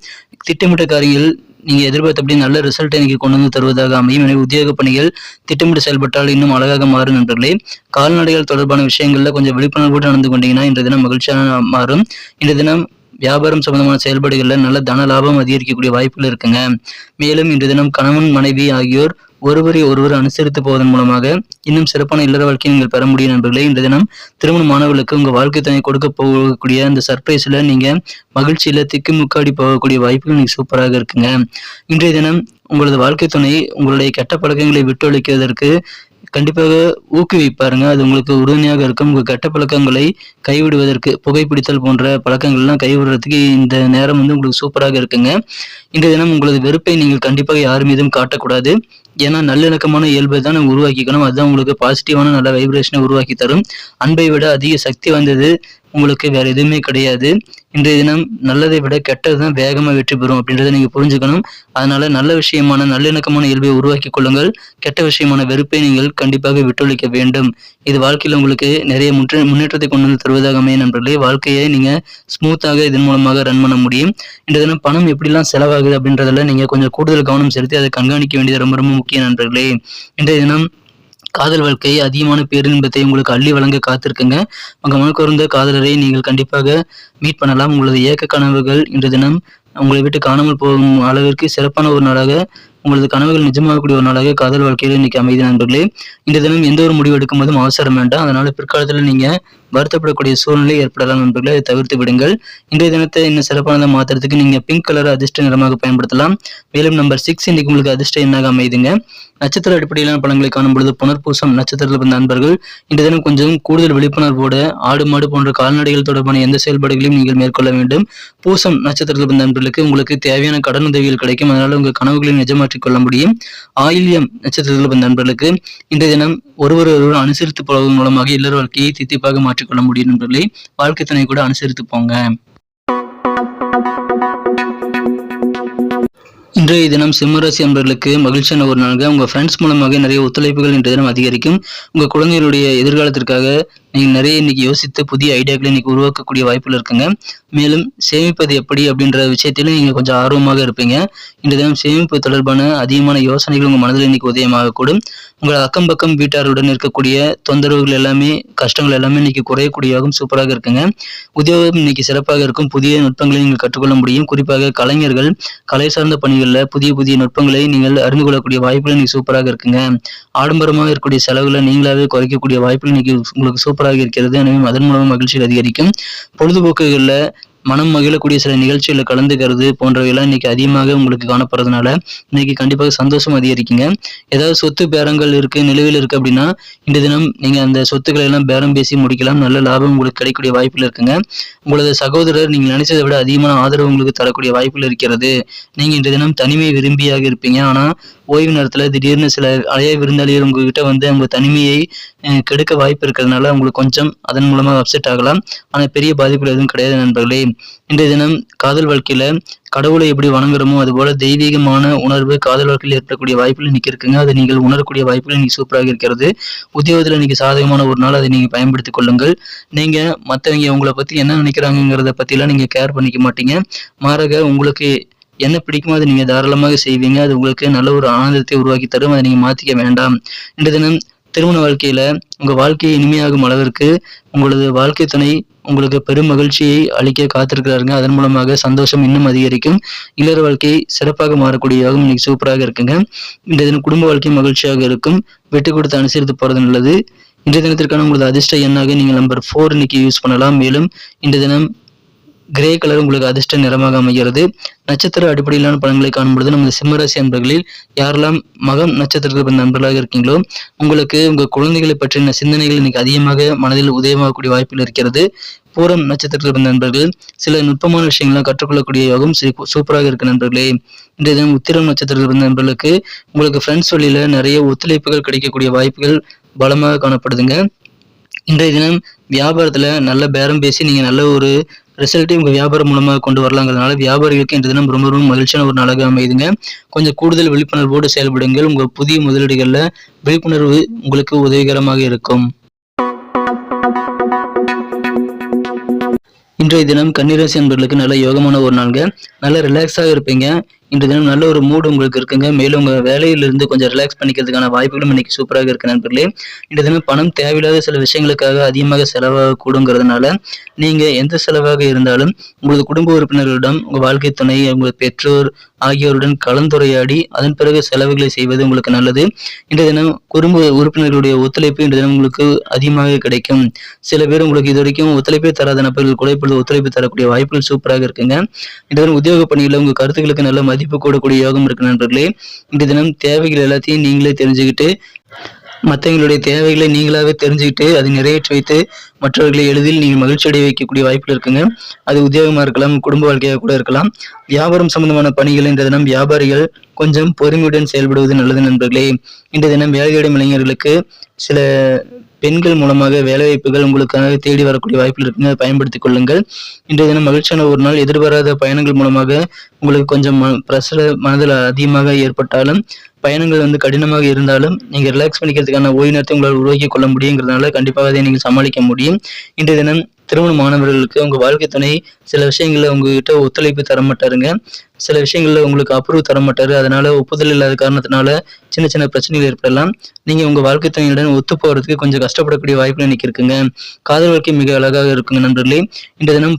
Speaker 1: திட்டமிட்ட காரியங்கள் நீங்க எதிர்பார்த்தபடி நல்ல ரிசல்ட்டை இன்னைக்கு கொண்டு வந்து தருவதாக அமையும். எனவே உத்தியோக பணிகள் திட்டமிட்டு செயல்பட்டால் இன்னும் அழகாக மாறும் நண்பர்களே. கால்நடைகள் தொடர்பான விஷயங்கள்ல கொஞ்சம் விழிப்புணர்வோடு நடந்து கொண்டீங்கன்னா இன்றைய தினம் மகிழ்ச்சியான மாறும். இன்றைய தினம் வியாபாரம் சம்பந்தமான செயல்பாடுகள்ல நல்ல தன லாபம் அதிகரிக்கக்கூடிய வாய்ப்புகள் இருக்குங்க. மேலும் இன்று தினம் கணவன் மனைவி ஆகியோர் ஒருவரை ஒருவர் அனுசரித்து போவதன் மூலமாக இன்னும் சிறப்பான இல்லற வாழ்க்கையை நீங்கள் பெற முடியும் நண்பர்களே. இன்று தினம் திருமணமானவர்களுக்கு உங்க வாழ்க்கை துணை கொடுக்க போகக்கூடிய அந்த சர்ப்ரைஸ்ல நீங்க மகிழ்ச்சியில திக்குமுக்காடி போகக்கூடிய வாய்ப்புகள் இன்னைக்கு சூப்பராக இருக்குங்க. இன்றைய தினம் உங்களது வாழ்க்கை துணை உங்களுடைய கெட்ட பழக்கங்களை விட்டொழிக்கிறதற்கு கண்டிப்பாக ஊக்குவிப்பாருங்க. அது உங்களுக்கு உறுதுணையாக இருக்கும். உங்க கெட்ட பழக்கங்களை கைவிடுவதற்கு புகைப்பிடித்தல் போன்ற பழக்கங்கள்லாம் கைவிடுறதுக்கு இந்த நேரம் உங்களுக்கு சூப்பராக இருக்குங்க. இன்றைய தினம் உங்களது வெறுப்பை நீங்கள் கண்டிப்பாக யார் மீதும் காட்டக்கூடாது. ஏன்னா நல்லிணக்கமான இயல்பை தான் நம்ம உருவாக்கிக்கணும். அதுதான் உங்களுக்கு பாசிட்டிவான நல்ல வைப்ரேஷனை உருவாக்கி தரும். அன்பை விட அதிக சக்தி வாய்ந்தது உங்களுக்கு வேற எதுவுமே கிடையாது. இன்றைய தினம் நல்லதை விட கெட்டதுதான் வேகமா வெற்றி பெறும் அப்படின்றத நீங்க புரிஞ்சுக்கணும். அதனால நல்ல விஷயமான நல்லிணக்கமான இயல்பை உருவாக்கி கொள்ளுங்கள். கெட்ட விஷயமான வெறுப்பை நீங்கள் கண்டிப்பாக விட்டொழிக்க வேண்டும். இது வாழ்க்கையில உங்களுக்கு நிறைய முன்னேற்றத்தை கொண்டு வந்து தருவதாக அமைய நண்பர்களே. வாழ்க்கையை நீங்க ஸ்மூத்தாக இதன் மூலமாக ரன் பண்ண முடியும். இன்றைய தினம் பணம் எப்படிலாம் செலவாகுது அப்படின்றதுல நீங்க கொஞ்சம் கூடுதல் கவனம் செலுத்தி அதை கண்காணிக்க வேண்டியது ரொம்ப ரொம்ப முக்கிய நண்பர்களே. இன்றைய தினம் காதல் வாழ்க்கை அதிகமான பேரின்பத்தை உங்களுக்கு அள்ளி வழங்க காத்திருக்குங்க. உங்க மனக்குறந்த காதலரை நீங்கள் கண்டிப்பாக மீட் பண்ணலாம். உங்களது ஏக்க கனவுகள் இன்று தினம் உங்களை விட்டு காணாமல் போகும் அளவிற்கு சிறப்பான ஒரு நாளாக உங்களது கனவுகள் நிஜமாகக்கூடிய ஒரு நாளாக காதல் வாழ்க்கையில் இன்னைக்கு அமைதி நண்பர்களே. இந்த தினம் எந்த ஒரு முடிவு எடுக்கும் போதும் அவசரம் வேண்டாம். அதனால பிற்காலத்தில் நீங்க வருத்தப்படக்கூடிய சூழ்நிலை ஏற்படலாம் நண்பர்களே. அதை தவிர்த்து விடுங்கள். இன்றைய தினத்தை இன்னும் சிறப்பானதாக மாற்றுறதுக்கு நீங்க பிங்க் கலர் அதிர்ஷ்ட நிறமாக பயன்படுத்தலாம். மேலும் நம்பர் 6 இன்னைக்கு உங்களுக்கு அதிர்ஷ்ட எண்ணாக அமைதுங்க. நட்சத்திர அடிப்படையிலான பலன்களை காணும் பொழுது புனர்பூசம் நட்சத்திரத்தில் பிறந்த நண்பர்கள் இன்றைய தினம் கொஞ்சம் கூடுதல் விழிப்புணர்வோடு ஆடு மாடு போன்ற கால்நடைகள் தொடர்பான எந்த செயல்பாடுகளையும் நீங்கள் மேற்கொள்ள வேண்டும். பூசம் நட்சத்திரத்தில் பிறந்த நண்பர்களுக்கு உங்களுக்கு தேவையான கடன் உதவிகள் கிடைக்கும். அதனால உங்க கனவுகளை நிஜமாற்றிக் கொள்ள முடியும். ஆயில்யம் நட்சத்திரத்தில் பிறந்த நண்பர்களுக்கு இன்றைய தினம் ஒருவர் அனுசரித்து போவதன் மூலமாக இல்லற வாழ்க்கையை தித்திப்பாக மாற்றிக்கொள்ள முடியும் நண்பர்களே. வாழ்க்கை துணை கூட அனுசரித்து போங்க. இன்றைய தினம் சிம்மராசி அன்பர்களுக்கு மகிழ்ச்சியான ஒரு நாள்ங்க. உங்க ஃப்ரெண்ட்ஸ் மூலமாக நிறைய ஒத்துழைப்புகள் இன்றைய தினம் அதிகரிக்கும். உங்க குழந்தைகளுடைய எதிர்காலத்திற்காக நீங்க நிறைய இன்னைக்கு யோசித்து புதிய ஐடியாக்களை இன்னைக்கு உருவாக்கக்கூடிய வாய்ப்புகள் இருக்குங்க. மேலும் சேமிப்பது எப்படி அப்படின்ற விஷயத்திலும் நீங்க கொஞ்சம் ஆர்வமாக இருப்பீங்க. இன்றைய தினம் சேமிப்பு தொடர்பான அதிகமான யோசனைகள் உங்க மனதில் இன்னைக்கு உதயமாகக்கூடும். உங்கள் அக்கம் பக்கம் வீட்டாருடன் இருக்கக்கூடிய தொந்தரவுகள் எல்லாமே கஷ்டங்கள் எல்லாமே இன்னைக்கு குறையக்கூடியவாகவும் சூப்பராக இருக்குங்க. உத்தியோகம் இன்னைக்கு சிறப்பாக இருக்கும். புதிய நுட்பங்களை நீங்கள் கற்றுக்கொள்ள முடியும். குறிப்பாக கலைஞர்கள் கலை சார்ந்த பணிகளில் புதிய புதிய நுட்பங்களை நீங்கள் அறிந்து கொள்ளக்கூடிய வாய்ப்புகள் இன்னைக்கு சூப்பராக இருக்குங்க. ஆடம்பரமாக இருக்கக்கூடிய செலவுகளை நீங்களாவே குறைக்கக்கூடிய வாய்ப்புகள் இன்னைக்கு உங்களுக்கு சூப்பராக இருக்கிறது. எனவே அதன் மூலம் மகிழ்ச்சி அதிகரிக்கும். பொழுதுபோக்குகளில் மனம் மகிழக்கூடிய சில நிகழ்ச்சிகளை கலந்துக்கிறது போன்றவையெல்லாம் இன்னைக்கு அதிகமாக உங்களுக்கு காணப்படுறதுனால இன்னைக்கு கண்டிப்பாக சந்தோஷம் அதிகரிக்குங்க. ஏதாவது சொத்து பேரங்கள் இருக்கு நிலுவையில் இருக்கு அப்படின்னா இந்த தினம் நீங்க அந்த சொத்துக்களை எல்லாம் பேரம் பேசி முடிக்கலாம். நல்ல லாபம் உங்களுக்கு கிடைக்கக்கூடிய வாய்ப்புகள் இருக்குங்க. உங்களது சகோதரர் நீங்க நினைச்சதை விட அதிகமான ஆதரவு உங்களுக்கு தரக்கூடிய வாய்ப்புகள் இருக்கிறது. நீங்க இன்றைய தினம் தனிமை விரும்பியாக இருப்பீங்க. ஆனா ஓய்வு நேரத்துல திடீர்னு சில அழைய விருந்தாளிகள் உங்ககிட்ட அவங்க தனிமையை கெடுக்க வாய்ப்பு இருக்கிறதுனால உங்களுக்கு கொஞ்சம் அதன் மூலமாக அப்செட் ஆகலாம். ஆனா பெரிய பாதிப்புகள் எதுவும் கிடையாது நண்பர்களே. இன்றைய தினம் காதல் வாழ்க்கையில கடவுளை எப்படி வணங்குறோமோ அதுபோல தெய்வீகமான உணர்வு காதல் வாழ்க்கையில் ஏற்படக்கூடிய வாய்ப்புகள் இன்னைக்கு இருக்குங்க. அதை நீங்கள் உணரக்கூடிய வாய்ப்புகள் இன்னைக்கு சூப்பராக இருக்கிறது. உத்தியோகத்துல இன்னைக்கு சாதகமான ஒரு நாள் அதை நீங்க பயன்படுத்திக் கொள்ளுங்கள். நீங்க மற்றவங்க உங்களை பத்தி என்ன நினைக்கிறாங்கிறத பத்தி எல்லாம் நீங்க கேர் பண்ணிக்க மாட்டீங்க. மாறாக உங்களுக்கு என்ன பிடிக்குமோ அதை நீங்க தாராளமாக செய்வீங்க. அது உங்களுக்கு நல்ல ஒரு ஆனந்தத்தை உருவாக்கி தரும். அதை நீங்க மாத்திக்க வேண்டாம். இன்றைய தினம் திருமண வாழ்க்கையில உங்க வாழ்க்கையை இனிமையாகும் அளவிற்கு உங்களது வாழ்க்கை துணை உங்களுக்கு பெரும் மகிழ்ச்சியை அளிக்க காத்திருக்கிறாருங்க. அதன் மூலமாக சந்தோஷம் இன்னும் அதிகரிக்கும். இல்லற வாழ்க்கை சிறப்பாக மாறக்கூடியதாகவும் இன்னைக்கு சூப்பராக இருக்குங்க. இன்றைய தினம் குடும்ப வாழ்க்கை மகிழ்ச்சியாக இருக்கும். விட்டு கொடுத்து அனுசரித்து போறது நல்லது. இன்றைய தினத்திற்கான உங்களது அதிர்ஷ்ட எண்ணாக நீங்கள் நம்பர் 4 இன்னைக்கு யூஸ் பண்ணலாம். மேலும் இன்றைய தினம் கிரே கலர் உங்களுக்கு அதிர்ஷ்ட நிறமாக அமைகிறது. நட்சத்திர அடிப்படையிலான பலன்களை காணும்பொழுது நமது சிம்மராசி அன்பர்களில் யாரெல்லாம் மகம் நட்சத்திரத்தில் பிறந்த நண்பர்களாக இருக்கீங்களோ உங்களுக்கு உங்க குழந்தைகளை பற்றின சிந்தனைகள் இன்னைக்கு அதிகமாக மனதில் உதயமாகக்கூடிய வாய்ப்புகள் இருக்கிறது. பூரம் நட்சத்திரத்தில் பிறந்த நண்பர்கள் சில நுட்பமான விஷயங்கள்லாம் கற்றுக்கொள்ளக்கூடிய யோகம் சூப்பராக இருக்கு நண்பர்களே. இன்றைய தினம் உத்திரம் நட்சத்திரத்தில் பிறந்த நண்பர்களுக்கு உங்களுக்கு ஃப்ரெண்ட்ஸ் வழியில நிறைய ஒத்துழைப்புகள் கிடைக்கக்கூடிய வாய்ப்புகள் பலமாக காணப்படுதுங்க. இன்றைய தினம் வியாபாரத்துல நல்ல பேரம் பேசி நீங்க நல்ல ஒரு ரிசல்ட்டையும் உங்க வியாபாரம் மூலமாக கொண்டு வரலாங்கிறதுனால வியாபாரிகளுக்கு இன்று தினம் ரொம்ப ரொம்ப மகிழ்ச்சியான ஒரு நாளாக அமையுதுங்க. கொஞ்சம் கூடுதல் விழிப்புணர்வோடு செயல்படுங்கள். உங்க புதிய முதலீடுகள்ல விழிப்புணர்வு உங்களுக்கு உதவிகரமாக இருக்கும். இன்றைய தினம் கன்னிராசி அன்பர்களுக்கு நல்ல யோகமான ஒரு நாளுங்க. நல்ல ரிலாக்ஸாக இருப்பீங்க. இன்று தினம் நல்ல ஒரு மூடு உங்களுக்கு இருக்குங்க. மேலும் உங்க வேலையிலிருந்து கொஞ்சம் ரிலாக்ஸ் பண்ணிக்கிறதுக்கான வாய்ப்புகளும் இன்னைக்கு சூப்பராக இருக்கு நண்பர்களே. இன்று தினம் பணம் தேவையில்லாத சில விஷயங்களுக்காக அதிகமாக செலவாக கூடுங்கிறதுனால நீங்க எந்த செலவாக இருந்தாலும் உங்களது குடும்ப உறுப்பினர்களிடம், உங்க வாழ்க்கை துணை, உங்கள் பெற்றோர் ஆகியோருடன் கலந்துரையாடி அதன் பிறகு செலவுகளை செய்வது உங்களுக்கு நல்லது. இன்றைய தினம் குடும்ப உறுப்பினர்களுடைய ஒத்துழைப்பு இன்றைய தினம் உங்களுக்கு அதிகமாக கிடைக்கும். சில பேர் உங்களுக்கு இது வரைக்கும் ஒத்துழைப்பே தராத நபர்கள் கூட இப்பொழுது ஒத்துழைப்பு தரக்கூடிய வாய்ப்புகள் சூப்பராக இருக்குங்க. இன்றைய தினம் உத்தியோக பணியில் உங்க கருத்துக்களுக்கு நல்ல மதிப்பு கூடக்கூடிய யோகம் இருக்கு நண்பர்களே. இன்றைய தினம் தேவைகள் எல்லாத்தையும் நீங்களே தெரிஞ்சுக்கிட்டு மற்றவங்களுடைய தேவைகளை நீங்களாவே தெரிஞ்சுக்கிட்டு அதை நிறைவேற்றி வைத்து மற்றவர்களை எளிதில் நீங்கள் மகிழ்ச்சி அடைய வைக்கக்கூடிய வாய்ப்புகள் இருக்குங்க. அது உத்தியோகமா இருக்கலாம், குடும்ப வாழ்க்கையாக கூட இருக்கலாம். வியாபாரம் சம்பந்தமான பணிகள் இன்றைய தினம் வியாபாரிகள் கொஞ்சம் பொறுமையுடன் செயல்படுவது நல்லது நண்பர்களே. இன்றைய தினம் வேலை தேடும் இளைஞர்களுக்கு சில பெண்கள் மூலமாக வேலைவாய்ப்புகள் உங்களுக்காக தேடி வரக்கூடிய வாய்ப்புகள் இருக்குங்க. பயன்படுத்திக் கொள்ளுங்கள். இன்றைய தினம் மகிழ்ச்சியான ஒரு நாள். எதிர்பாராத பயணங்கள் மூலமாக உங்களுக்கு கொஞ்சம் பிரஷர் மனதில் அதிகமாக ஏற்பட்டாலும், பயணங்கள் கடினமாக இருந்தாலும் நீங்க ரிலாக்ஸ் பண்ணிக்கிறதுக்கான ஓய்வு நேரத்தை உங்களால் உருவாக்கி கொள்ள முடியுங்கிறதுனால கண்டிப்பாக அதை நீங்கள் சமாளிக்க முடியும். இன்றைய தினம் திருமண மாணவர்களுக்கு உங்க வாழ்க்கை துணை சில விஷயங்கள்ல உங்ககிட்ட ஒத்துழைப்பு தர மாட்டாருங்க. சில விஷயங்கள்ல உங்களுக்கு அப்ரூவ் தர மாட்டாரு. அதனால ஒப்புதல் இல்லாத காரணத்தினால சின்ன சின்ன பிரச்சனைகள் ஏற்படலாம். நீங்க உங்க வாழ்க்கை துணையுடன் ஒத்து போறதுக்கு கொஞ்சம் கஷ்டப்படக்கூடிய வாய்ப்புகள் இன்னைக்கு இருக்குங்க. காதல் வாழ்க்கை மிக அழகாக இருக்குங்க நண்பர்களே. இன்றைய தினம்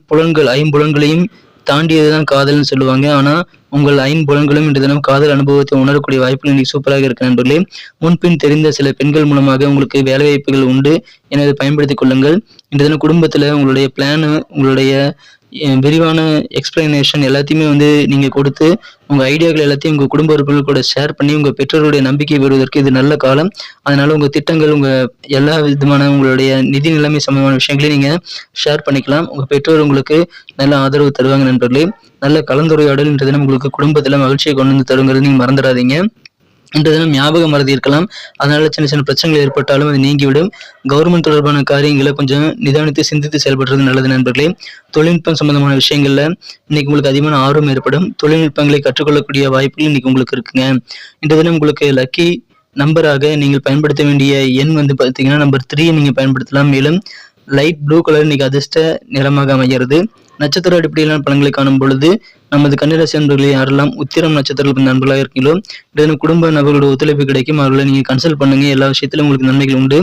Speaker 1: ஐம்புலன்களையும் தாண்டியதுதான் காதல்னு சொல்லுவாங்க. ஆனா உங்கள் ஐம்புலன்களும் இன்று தினம் காதல் அனுபவத்தை உணரக்கூடிய வாய்ப்புகள் இன்னைக்கு சூப்பராக இருக்கு நண்பர்களே. முன்பின் தெரிந்த சில பெண்கள் மூலமாக உங்களுக்கு வேலை வாய்ப்புகள் உண்டு. எனவே பயன்படுத்திக் கொள்ளுங்கள். இன்று தினம் குடும்பத்துல உங்களுடைய பிளானு, உங்களுடைய விரிவான எக்ஸ்பிளனேஷன் எல்லாத்தையுமே நீங்க கொடுத்து உங்க ஐடியாக்கள் எல்லாத்தையும் உங்க குடும்ப உறுப்பினர்கள் கூட ஷேர் பண்ணி உங்க பெற்றோருடைய நம்பிக்கை பெறுவதற்கு இது நல்ல காலம். அதனால உங்க திட்டங்கள், உங்க எல்லா விதமான உங்களுடைய நிதி நிலைமை சம்பந்தமான விஷயங்களையும் நீங்க ஷேர் பண்ணிக்கலாம். உங்க பெற்றோர் உங்களுக்கு நல்ல ஆதரவு தருவாங்க நண்பர்களே. நல்ல கலந்துரையாடல் இன்றைய தினம் உங்களுக்கு குடும்பத்துல மகிழ்ச்சியை கொண்டு வந்து தருங்கிறது நீங்க மறந்துடாதீங்க. இன்றைய தினம் ஞாபக மறதி இருக்கலாம். அதனால சின்ன சின்ன பிரச்சனைகள் ஏற்பட்டாலும் அது நீங்கிவிடும். கவர்மெண்ட் தொடர்பான காரியங்களை கொஞ்சம் நிதானித்து சிந்தித்து செயல்படுறது நல்லது நண்பர்களே. தொழில்நுட்பம் சம்பந்தமான விஷயங்கள்ல இன்னைக்கு உங்களுக்கு அதிகமான ஆர்வம் ஏற்படும். தொழில்நுட்பங்களை கற்றுக்கொள்ளக்கூடிய வாய்ப்புகள் இன்னைக்கு உங்களுக்கு இருக்குங்க. இன்றைய தினம் உங்களுக்கு லக்கி நம்பராக நீங்கள் பயன்படுத்த வேண்டிய எண் பார்த்தீங்கன்னா நம்பர் 3 நீங்க பயன்படுத்தலாம். மேலும் லைட் ப்ளூ கலர் இன்னைக்கு அதிர்ஷ்ட நிறமாக அமைகிறது. நட்சத்திர அடிப்படையிலான பலன்களை காணும் பொழுது நமது கன்னிராசி நண்பர்களை யாரெல்லாம் உத்திரம் நட்சத்திரத்தில் நண்பர்களாக இருக்கீங்களோ இன்றைய குடும்ப நபர்களோட ஒத்துழைப்பு கிடைக்கும். அவர்களை நீங்க கன்சல்ட் பண்ணுங்க. எல்லா விஷயத்திலும் உங்களுக்கு நன்மைகள் உண்டு.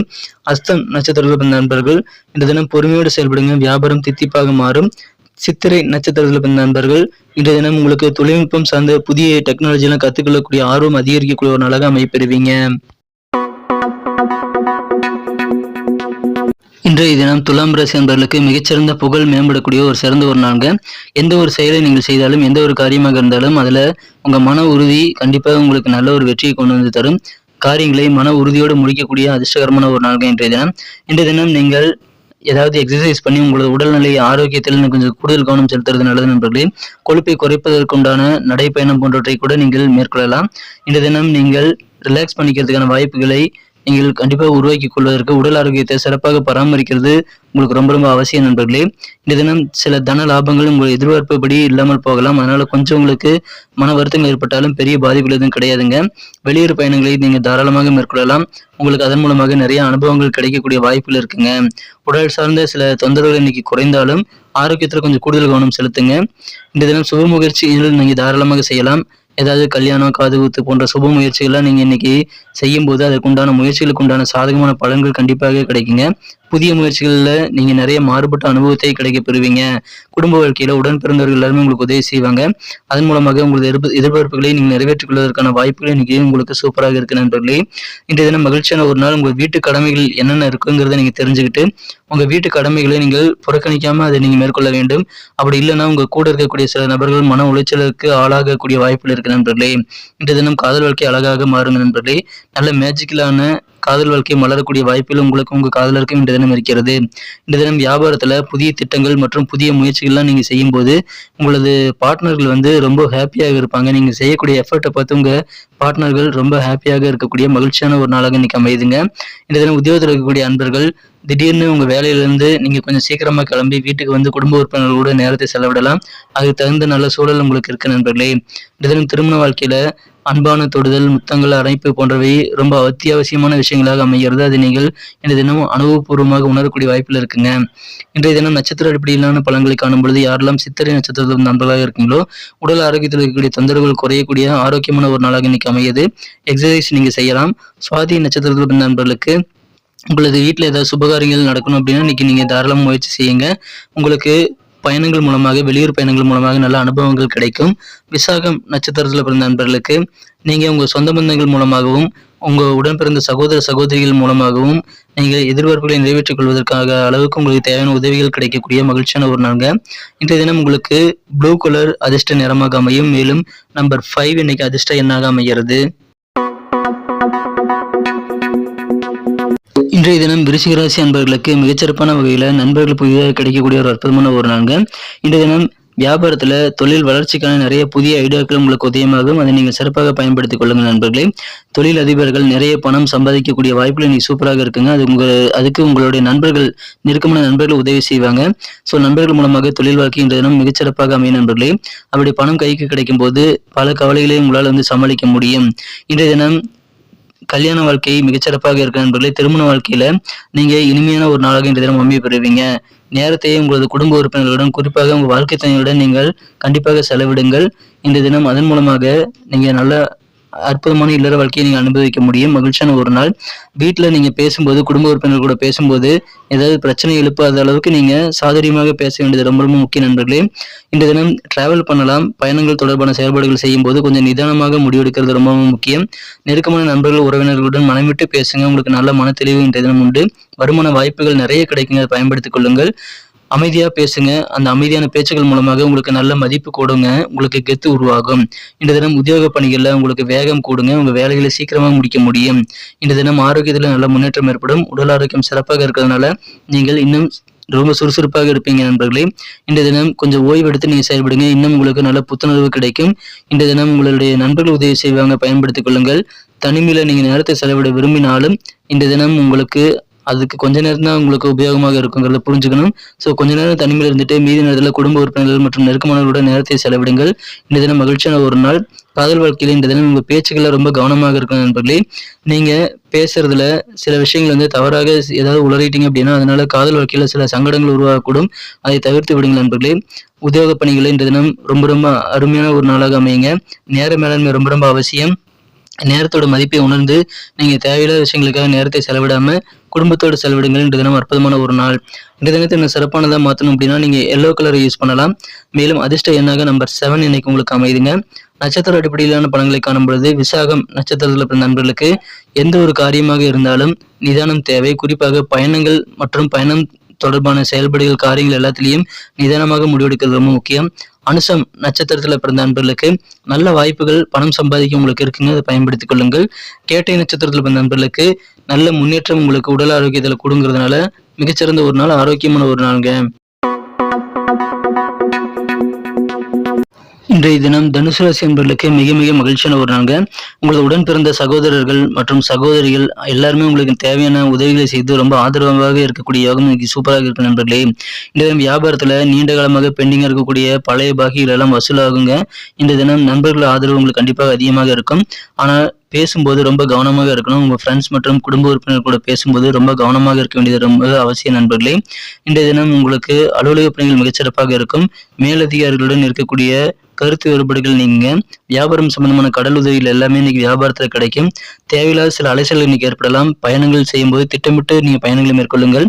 Speaker 1: அஸ்தம் நட்சத்திரத்தில் நண்பர்கள் இந்த தினம் பொறுமையோடு செயல்படுங்க. வியாபாரம் தித்திப்பாக மாறும். சித்திரை நட்சத்திரத்தில் நண்பர்கள் இன்றைய தினம் உங்களுக்கு தொழில்நுட்பம் சார்ந்த புதிய டெக்னாலஜி எல்லாம் கத்துக்கொள்ளக்கூடிய ஆர்வம் அதிகரிக்கக்கூடிய ஒரு நாளாக அமைப்பெறுவீங்க. இன்றைய தினம் துலாம் ராசி நண்பர்களுக்கு மிகச்சிறந்த புகழ் மேம்படக்கூடிய ஒரு சிறந்த ஒரு நாளுங்க. எந்த ஒரு செயலை நீங்கள் செய்தாலும், எந்த ஒரு காரியமாக இருந்தாலும் அதுல உங்க மன உறுதி கண்டிப்பாக உங்களுக்கு நல்ல ஒரு வெற்றியை கொண்டு வந்து தரும். காரியங்களை மன உறுதியோடு முடிக்கக்கூடிய அதிர்ஷ்டகரமான ஒரு நாளுங்க இன்றைய தினம். இன்றைய தினம் நீங்கள் ஏதாவது எக்ஸசைஸ் பண்ணி உங்களது உடல்நிலை ஆரோக்கியத்தில் கொஞ்சம் கூடுதல் கவனம் செலுத்துறது நல்லது நண்பர்களே. கொழுப்பை குறைப்பதற்குண்டான நடைப்பயணம் போன்றவற்றை கூட நீங்கள் மேற்கொள்ளலாம். இன்றைய தினம் நீங்கள் ரிலாக்ஸ் பண்ணிக்கிறதுக்கான வாய்ப்புகளை நீங்கள் கண்டிப்பாக உருவாக்கி கொள்வதற்கு உடல் ஆரோக்கியத்தை சிறப்பாக பராமரிக்கிறது உங்களுக்கு ரொம்ப ரொம்ப அவசியம் நண்பர்களே. இந்த தினம் சில தன லாபங்கள் உங்கள் எதிர்பார்ப்புப்படி இல்லாமல் போகலாம். அதனால கொஞ்சம் உங்களுக்கு மன வருத்தங்கள் ஏற்பட்டாலும் பெரிய பாதிப்புகள் எதுவும் கிடையாதுங்க. வெளியூர் பயணங்களை நீங்க தாராளமாக மேற்கொள்ளலாம். உங்களுக்கு அதன் மூலமாக நிறைய அனுபவங்கள் கிடைக்கக்கூடிய வாய்ப்புகள் இருக்குங்க. உடல் சார்ந்த சில தொந்தரவுகள் இன்னைக்கு குறைந்தாலும் ஆரோக்கியத்துல கொஞ்சம் கூடுதல் கவனம் செலுத்துங்க. இந்த தினம் சுப முயற்சிகள் நீங்க தாராளமாக செய்யலாம். ஏதாவது கல்யாணம், காது குத்து போன்ற சுப முயற்சிகள்லாம் நீங்க இன்னைக்கு செய்யும் போது அதற்குண்டான முயற்சிகளுக்கு உண்டான சாதகமான பலன்கள் கண்டிப்பாக கிடைக்குங்க. புதிய முயற்சிகள்ல நீங்க நிறைய மாறுபட்ட அனுபவத்தை கிடைக்க பெறுவீங்க. குடும்ப வாழ்க்கையில உடன் பிறந்தவர்கள் எல்லாருமே உங்களுக்கு உதவி செய்வாங்க. அதன் மூலமாக உங்களது எதிர்பார்ப்புகளை நீங்க நிறைவேற்றிக் கொள்வதற்கான வாய்ப்புகள் இன்னைக்கு உங்களுக்கு சூப்பராக இருக்கு நண்பர்களே. இன்றைய தினம் மகிழ்ச்சியான ஒரு நாள். உங்க வீட்டு கடமைகள் என்னென்ன இருக்குங்கிறத நீங்க தெரிஞ்சுக்கிட்டு உங்க வீட்டு கடமைகளை நீங்கள் புறக்கணிக்காம அதை நீங்க மேற்கொள்ள வேண்டும். அப்படி இல்லைன்னா உங்க கூட இருக்கக்கூடிய சில நபர்கள் மன உளைச்சலுக்கு ஆளாகக்கூடிய வாய்ப்புகள் இருக்கு நண்பர்களே. இன்றைய தினம் காதல் வாழ்க்கை அழகாக மாறுங்க நண்பர்களே. நல்ல மேஜிக்கலான காதல் வாழ்க்கை மலரக்கூடிய வாய்ப்புகள் உங்களுக்கு உங்க காதலருக்கும் இன்றைய தினம் இருக்கிறது. இந்த தினம் வியாபாரத்துல புதிய திட்டங்கள் மற்றும் புதிய முயற்சிகள்லாம் நீங்க செய்யும் போது உங்களது பார்ட்னர்கள் ரொம்ப ஹாப்பியாக இருப்பாங்க. நீங்க செய்யக்கூடிய எஃபர்ட்டை பார்த்து உங்க பார்ட்னர்கள் ரொம்ப ஹாப்பியாக இருக்கக்கூடிய மகிழ்ச்சியான ஒரு நாளாக இன்னைக்கு அமையுதுங்க. இந்த தினம் உத்தியோகத்தில் இருக்கக்கூடிய அன்பர்கள் திடீர்னு உங்க வேலையிலிருந்து நீங்க கொஞ்சம் சீக்கிரமா கிளம்பி வீட்டுக்கு வந்து குடும்ப உறுப்பினர்களோட நேரத்தை செலவிடலாம். அதுக்கு தகுந்த நல்ல சூழல் உங்களுக்கு இருக்கு நண்பர்களே. இந்த தினம் திருமண வாழ்க்கையில அன்பான தொடுதல், முத்தங்கள், அணைப்பு போன்றவை ரொம்ப அத்தியாவசியமான விஷயங்களாக அமைகிறது. அது நீங்கள் இன்றைய தினம் அனுபவபூர்வமாக உணரக்கூடிய வாய்ப்புல இருக்குங்க. இன்றைய தினம் நட்சத்திர அடிப்படையிலான பலன்களை காணும் பொழுது யாரெல்லாம் சித்திரை நட்சத்திரத்தில் நண்பர்களாக இருக்கீங்களோ, உடல் ஆரோக்கியத்தில் இருக்கக்கூடிய தொந்தரவுகள் குறையக்கூடிய ஆரோக்கியமான ஒரு நாளாக இன்னைக்கு அமையுது. எக்ஸசைஸ் நீங்க செய்யலாம். சுவாதி நட்சத்திரத்தில் பிறந்த நண்பர்களுக்கு உங்களது வீட்டில் ஏதாவது சுபகாரியங்கள் நடக்கணும் அப்படின்னா இன்னைக்கு நீங்க தாராளமாக முயற்சி செய்யுங்க. உங்களுக்கு பயணங்கள் மூலமாக, வெளியூர் பயணங்கள் மூலமாக நல்ல அனுபவங்கள் கிடைக்கும். விசாகம் நட்சத்திரத்தில் பிறந்த நண்பர்களுக்கு நீங்க உங்க சொந்த பந்தங்கள் மூலமாகவும், உங்க உடன் பிறந்த சகோதர சகோதரிகள் மூலமாகவும் நீங்க எதிர்பார்ப்புகளை நிறைவேற்றிக் கொள்வதற்காக அளவுக்கு உங்களுக்கு தேவையான உதவிகள் கிடைக்கக்கூடிய மகிழ்ச்சியான ஒரு நாளுங்க. இன்றைய தினம் உங்களுக்கு ப்ளூ கலர் அதிர்ஷ்ட நிறமாக அமையும். மேலும் நம்பர் 5 இன்னைக்கு அதிர்ஷ்ட எண்ணாக அமைகிறது. இன்றைய தினம் விருச்சிக ராசி அன்பர்களுக்கு மிகச்சிறப்பான வகையில் நண்பர்கள் புதிதாக கிடைக்கக்கூடிய ஒரு அற்புதமான ஒரு நாளுங்க. இன்றைய தினம் வியாபாரத்தில் தொழில் வளர்ச்சிக்கான நிறைய புதிய ஐடியாக்கள் உங்களுக்கு உதயமாகும். அதை நீங்கள் சிறப்பாக பயன்படுத்திக் கொள்ளுங்கள் நண்பர்களே. தொழில் அதிபர்கள் நிறைய பணம் சம்பாதிக்கக்கூடிய வாய்ப்புகள் இன்னைக்கு சூப்பராக இருக்குங்க. அதுக்கு உங்களுடைய நண்பர்கள், நெருக்கமான நண்பர்கள் உதவி செய்வாங்க. ஸோ நண்பர்கள் மூலமாக தொழில் வாழ்க்கை இன்றைய தினம் மிகச்சிறப்பாக அமையும் நண்பர்களே. அப்படி பணம் கைக்கு கிடைக்கும் போது பல கவலைகளையும் உங்களால் சமாளிக்க முடியும். இன்றைய தினம் கல்யாண வாழ்க்கை மிகச்சிறப்பாக இருக்க நண்பர்களே. திருமண வாழ்க்கையில நீங்க இனிமையான ஒரு நாளாக இன்றைய தினம் அமைய பெறுவீங்க. நேரத்தையே உங்களது குடும்ப உறுப்பினர்களுடன், குறிப்பாக உங்க வாழ்க்கை துணையுடன் நீங்கள் கண்டிப்பாக செலவிடுங்கள். இந்த தினம் அதன் மூலமாக நீங்க நல்ல அற்புதமான இல்லற வாழ்க்கையை நீங்க அனுபவிக்க முடியும். மகிழ்ச்சியான ஒரு நாள். வீட்டுல நீங்க பேசும்போது, குடும்ப உறுப்பினர் கூட பேசும்போது ஏதாவது பிரச்சனை எழுப்பாத அளவுக்கு நீங்க சாதுரியமாக பேச வேண்டியது ரொம்ப ரொம்ப முக்கிய நண்பர்களே. இந்த தினம் டிராவல் பண்ணலாம். பயணங்கள் தொடர்பான செயல்பாடுகள் செய்யும் போது கொஞ்சம் நிதானமாக முடிவெடுக்கிறது ரொம்ப முக்கியம். நெருக்கமான நண்பர்கள், உறவினர்களுடன் மனம் விட்டு பேசுங்க. உங்களுக்கு நல்ல மன தெளிவு இன்றைய தினம் உண்டு. வருமான வாய்ப்புகள் நிறைய கிடைக்குங்க. அதை பயன்படுத்திக் கொள்ளுங்கள். அமைதியா பேசுங்க. அந்த அமைதியான பேச்சுக்கள் மூலமாக உங்களுக்கு நல்ல மதிப்பு கூடுங்க. உங்களுக்கு கெத்து உருவாகும். இந்த தினம் உத்தியோக பணிகள்ல உங்களுக்கு வேகம் கூடுங்க. உங்க வேலைகளை சீக்கிரமா முடிக்க முடியும். இந்த தினம் ஆரோக்கியத்துல நல்ல முன்னேற்றம் ஏற்படும். உடல் ஆரோக்கியம் சிறப்பாக இருக்கிறதுனால நீங்கள் இன்னும் ரொம்ப சுறுசுறுப்பாக இருப்பீங்க நண்பர்களே. இந்த தினம் கொஞ்சம் ஓய்வு எடுத்து நீங்க செயல்படுங்க. இன்னும் உங்களுக்கு நல்ல புத்துணர்வு கிடைக்கும். இந்த தினம் உங்களுடைய நண்பர்கள் உதவி செய்வாங்க. பயன்படுத்திக் கொள்ளுங்கள். தனிமையில நீங்க நேரத்தை செலவிட விரும்பினாலும் இந்த தினம் உங்களுக்கு அதுக்கு கொஞ்ச நேரம் தான் உங்களுக்கு உபயோகமாக இருக்குங்கிறத புரிஞ்சுக்கணும். ஸோ கொஞ்ச நேரம் தனிமையில் இருந்துட்டு மீதி நேரத்தில் குடும்ப உறுப்பினர்கள் மற்றும் நெருக்கமானவர்களோட நேரத்தை செலவிடுங்கள். இந்த தினம் மகிழ்ச்சியான ஒரு நாள். காதல் வாழ்க்கையில இந்த தினம் உங்க பேச்சுக்களை ரொம்ப கவனமாக இருக்கணும் நண்பர்களே. நீங்க பேசுறதுல சில விஷயங்கள் தவறாக ஏதாவது உளறிட்டீங்க அப்படின்னா அதனால காதல் வாழ்க்கையில சில சங்கடங்கள் உருவாகக்கூடும். அதை தவிர்த்து விடுங்கள் நண்பர்களே. உத்தியோக பணிகளை இந்த தினம் ரொம்ப ரொம்ப அருமையான ஒரு நாளாக அமையுங்க. நேர மேலாண்மை ரொம்ப ரொம்ப அவசியம். நேரத்தோட மதிப்பை உணர்ந்து நீங்க தேவையில்லாத விஷயங்களுக்காக நேரத்தை செலவிடாம குடும்பத்தோடு செலவிடுங்கள். இன்று தினம் அற்புதமான ஒரு நாள். இந்த தினத்தை இன்னும் சிறப்பானதாக மாற்றணும் அப்படின்னா நீங்க எல்லோ கலரை யூஸ் பண்ணலாம். மேலும் அதிர்ஷ்ட எண்ணாக நம்பர் 7 இன்னைக்கு உங்களுக்கு அமைதுங்க. நட்சத்திர அடிப்படையிலான பலன்களை காணும் பொழுது விசாகம் நட்சத்திரத்தில் பிறந்த நண்பர்களுக்கு எந்த ஒரு காரியமாக இருந்தாலும் நிதானம் தேவை. குறிப்பாக பயணங்கள் மற்றும் பயணம் தொடர்பான செயல்பாடுகள், காரியங்கள் எல்லாத்திலையும் நிதானமாக முடிவெடுக்கிறது ரொம்ப முக்கியம். அனுசம் நட்சத்திரத்தில் பிறந்த நண்பர்களுக்கு நல்ல வாய்ப்புகள், பணம் சம்பாதிக்க உங்களுக்கு இருக்குங்க. அதை பயன்படுத்திக் கொள்ளுங்கள். கேட்டை நட்சத்திரத்தில் பிறந்த நண்பர்களுக்கு நல்ல முன்னேற்றம் உங்களுக்கு உடல் ஆரோக்கியத்தில் கொடுங்கிறதுனால மிகச்சிறந்த ஒரு நாள், ஆரோக்கியமான ஒரு நாளுங்க. இன்றைய தினம் தனுசு ராசி என்பவர்களுக்கு மிக மிக மகிழ்ச்சியான ஒரு நாளுங்க. உங்களது உடன் பிறந்த சகோதரர்கள் மற்றும் சகோதரிகள் எல்லாருமே உங்களுக்கு தேவையான உதவிகளை செய்து ரொம்ப ஆதரவாக இருக்கக்கூடிய யோகம் இன்னைக்கு சூப்பராக இருக்கு நண்பர்களே. இந்த தினம் வியாபாரத்துல நீண்ட காலமாக பெண்டிங்கா இருக்கக்கூடிய பழைய பாக்கிகள் எல்லாம் வசூலாகுங்க. இந்த தினம் நண்பர்கள் ஆதரவு உங்களுக்கு கண்டிப்பாக அதிகமாக இருக்கும். ஆனால் பேசும்போது ரொம்ப கவனமாக இருக்கணும். உங்க ஃப்ரெண்ட்ஸ் மற்றும் குடும்ப உறுப்பினர் கூட பேசும்போது ரொம்ப கவனமாக இருக்க வேண்டியது ரொம்ப அவசியம் நண்பர்களே. இன்றைய தினம் உங்களுக்கு அலுவலக பணிகள் மிகச்சிறப்பாக இருக்கும். மேலதிகாரிகளுடன் இருக்கக்கூடிய கருத்து வேறுபாடுகள் நீங்க. வியாபாரம் சம்பந்தமான கடல் உதவிகள் எல்லாமே இன்னைக்கு வியாபாரத்துல கிடைக்கும். தேவையில்லாத சில அலைச்சல்கள் இன்னைக்கு ஏற்படலாம். பயணங்கள் செய்யும் போது திட்டமிட்டு நீங்க பயணங்களை மேற்கொள்ளுங்கள்.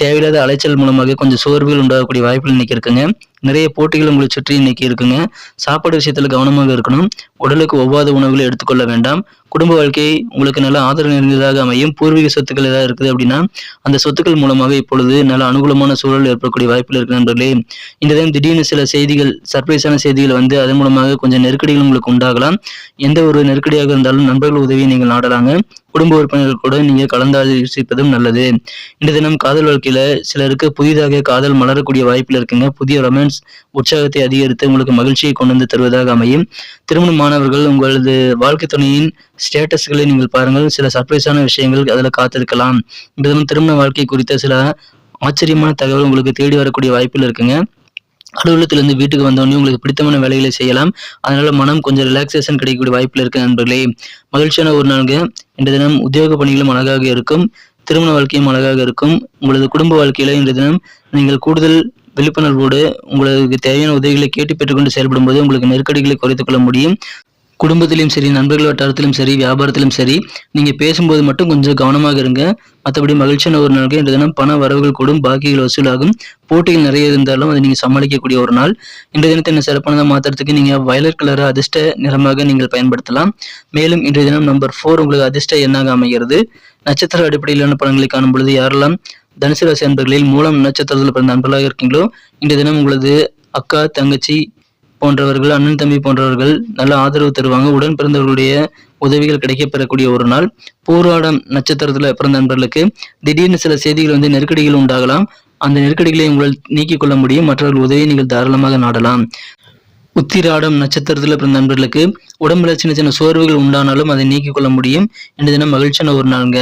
Speaker 1: தேவையில்லாத அலைச்சல் மூலமாக கொஞ்சம் சோர்வுகள் உண்டாகக்கூடிய வாய்ப்புகள் இன்னைக்கு இருக்குங்க. நிறைய போட்டிகள் உங்களை சுற்றி இன்னைக்கு இருக்குங்க. சாப்பாடு விஷயத்துல கவனமாக இருக்கணும். உடலுக்கு ஒவ்வாத உணவுகளை எடுத்துக்கொள்ள வேண்டாம். குடும்ப வாழ்க்கை உங்களுக்கு நல்ல ஆதரவு நிறைந்ததாக அமையும். பூர்வீக சொத்துக்கள் ஏதாவது இருக்குது அப்படின்னா அந்த சொத்துக்கள் மூலமாக இப்பொழுது நல்ல அனுகூலமான சூழல் ஏற்படக்கூடிய வாய்ப்புகள் இருக்கு நண்பர்களே. இந்த தினம் திடீர்னு சில செய்திகள், சர்ப்ரைஸான செய்திகள் அதன் மூலமாக கொஞ்சம் நெருக்கடிகள் உங்களுக்கு உண்டாகலாம். எந்த ஒரு நெருக்கடியாக இருந்தாலும் நண்பர்கள் உதவியை நீங்கள் நாடலாங்க. குடும்ப உறுப்பினர்கள் கூட நீங்க கலந்தாலோசிப்பதும் நல்லது. இந்த தினம் காதல் வாழ்க்கையில சிலருக்கு புதிதாக காதல் மலரக்கூடிய வாய்ப்புல இருக்குங்க. புதிய ரொமான்ஸ் உற்சாகத்தை அதிகரித்து உங்களுக்கு மகிழ்ச்சியை கொண்டு வந்து தருவதாக அமையும். திருமணமானவர்கள் உங்களது வாழ்க்கை துணையின் ஸ்டேட்டஸ்களை நீங்கள் பாருங்கள். சில சர்ப்ரைஸான விஷயங்கள் அதில் காத்திருக்கலாம். இந்த தினம் திருமண வாழ்க்கை குறித்த சில ஆச்சரியமான தகவல் உங்களுக்கு தேடி வரக்கூடிய வாய்ப்புகள் இருக்குங்க. அலுவலகத்திலிருந்து வீட்டுக்கு வந்தோடனே உங்களுக்கு பிடித்தமான வேலைகளை செய்யலாம். அதனால மனம் கொஞ்சம் ரிலாக்ஸேஷன் கிடைக்கக்கூடிய வாய்ப்புகள் இருக்கு நண்பர்களே. மகிழ்ச்சியான ஒரு நாளுங்க. இன்றைய தினம் உத்தியோக பணிகளும் அழகாக இருக்கும். திருமண வாழ்க்கையும் அழகாக இருக்கும். உங்களது குடும்ப வாழ்க்கையில இன்றைய தினம் நீங்கள் கூடுதல் விழிப்புணர்வோடு உங்களுக்கு தேவையான உதவிகளை கேட்டு பெற்றுக்கொண்டு செயல்படும் போது உங்களுக்கு நெருக்கடிகளை குறைத்துக் கொள்ள முடியும். குடும்பத்திலும் சரி, நண்பர்கள் வட்டாரத்திலும் சரி, வியாபாரத்திலும் சரி, நீங்க பேசும்போது மட்டும் கொஞ்சம் கவனமாக இருங்க. மற்றபடி மகிழ்ச்சியான ஒரு நாளுக்கு இன்றைய தினம் பண வரவுகள் கூடும், பாக்கிகள் வசூலாகும். போட்டிகள் நிறைய இருந்தாலும் அதை நீங்க சமாளிக்கக்கூடிய ஒரு நாள். இன்றைய தினத்தை என்ன சிறப்பானதாக மாற்றுறதுக்கு நீங்க வயலட் கலரை அதிர்ஷ்ட நிறமாக நீங்கள் பயன்படுத்தலாம். மேலும் இன்றைய தினம் நம்பர் 4 உங்களுக்கு அதிர்ஷ்ட எண்ணாக அமைகிறது. நட்சத்திர அடிப்படையிலான பலன்களை காணும் பொழுது யாரெல்லாம் தனுசு ராசி அன்பர்களில் மூலம் நட்சத்திரத்தில் பிறந்த அன்பர்களாக இருக்கீங்களோ இன்றைய தினம் உங்களது அக்கா, தங்கச்சி போன்றவர்கள், அண்ணன் தம்பி போன்றவர்கள் நல்ல ஆதரவு தருவாங்க. உடன் பிறந்தவர்களுடைய உதவிகள் கிடைக்க பெறக்கூடிய ஒரு நாள். பூராடம் நட்சத்திரத்துல பிறந்த நண்பர்களுக்கு திடீர்னு சில செய்திகள் நெருக்கடிகள் உண்டாகலாம். அந்த நெருக்கடிகளை உங்களால் நீக்கிக் கொள்ள முடியும். மற்றவர்கள் உதவியை நீங்கள் தாராளமாக நாடலாம். உத்திராடம் நட்சத்திரத்துல பிறந்த நண்பர்களுக்கு உடம்புல சின்ன சின்ன சோர்வுகள் உண்டானாலும் அதை நீக்கிக் கொள்ள முடியும். இந்த தினம் மகிழ்ச்சியான ஒரு நாளுங்க.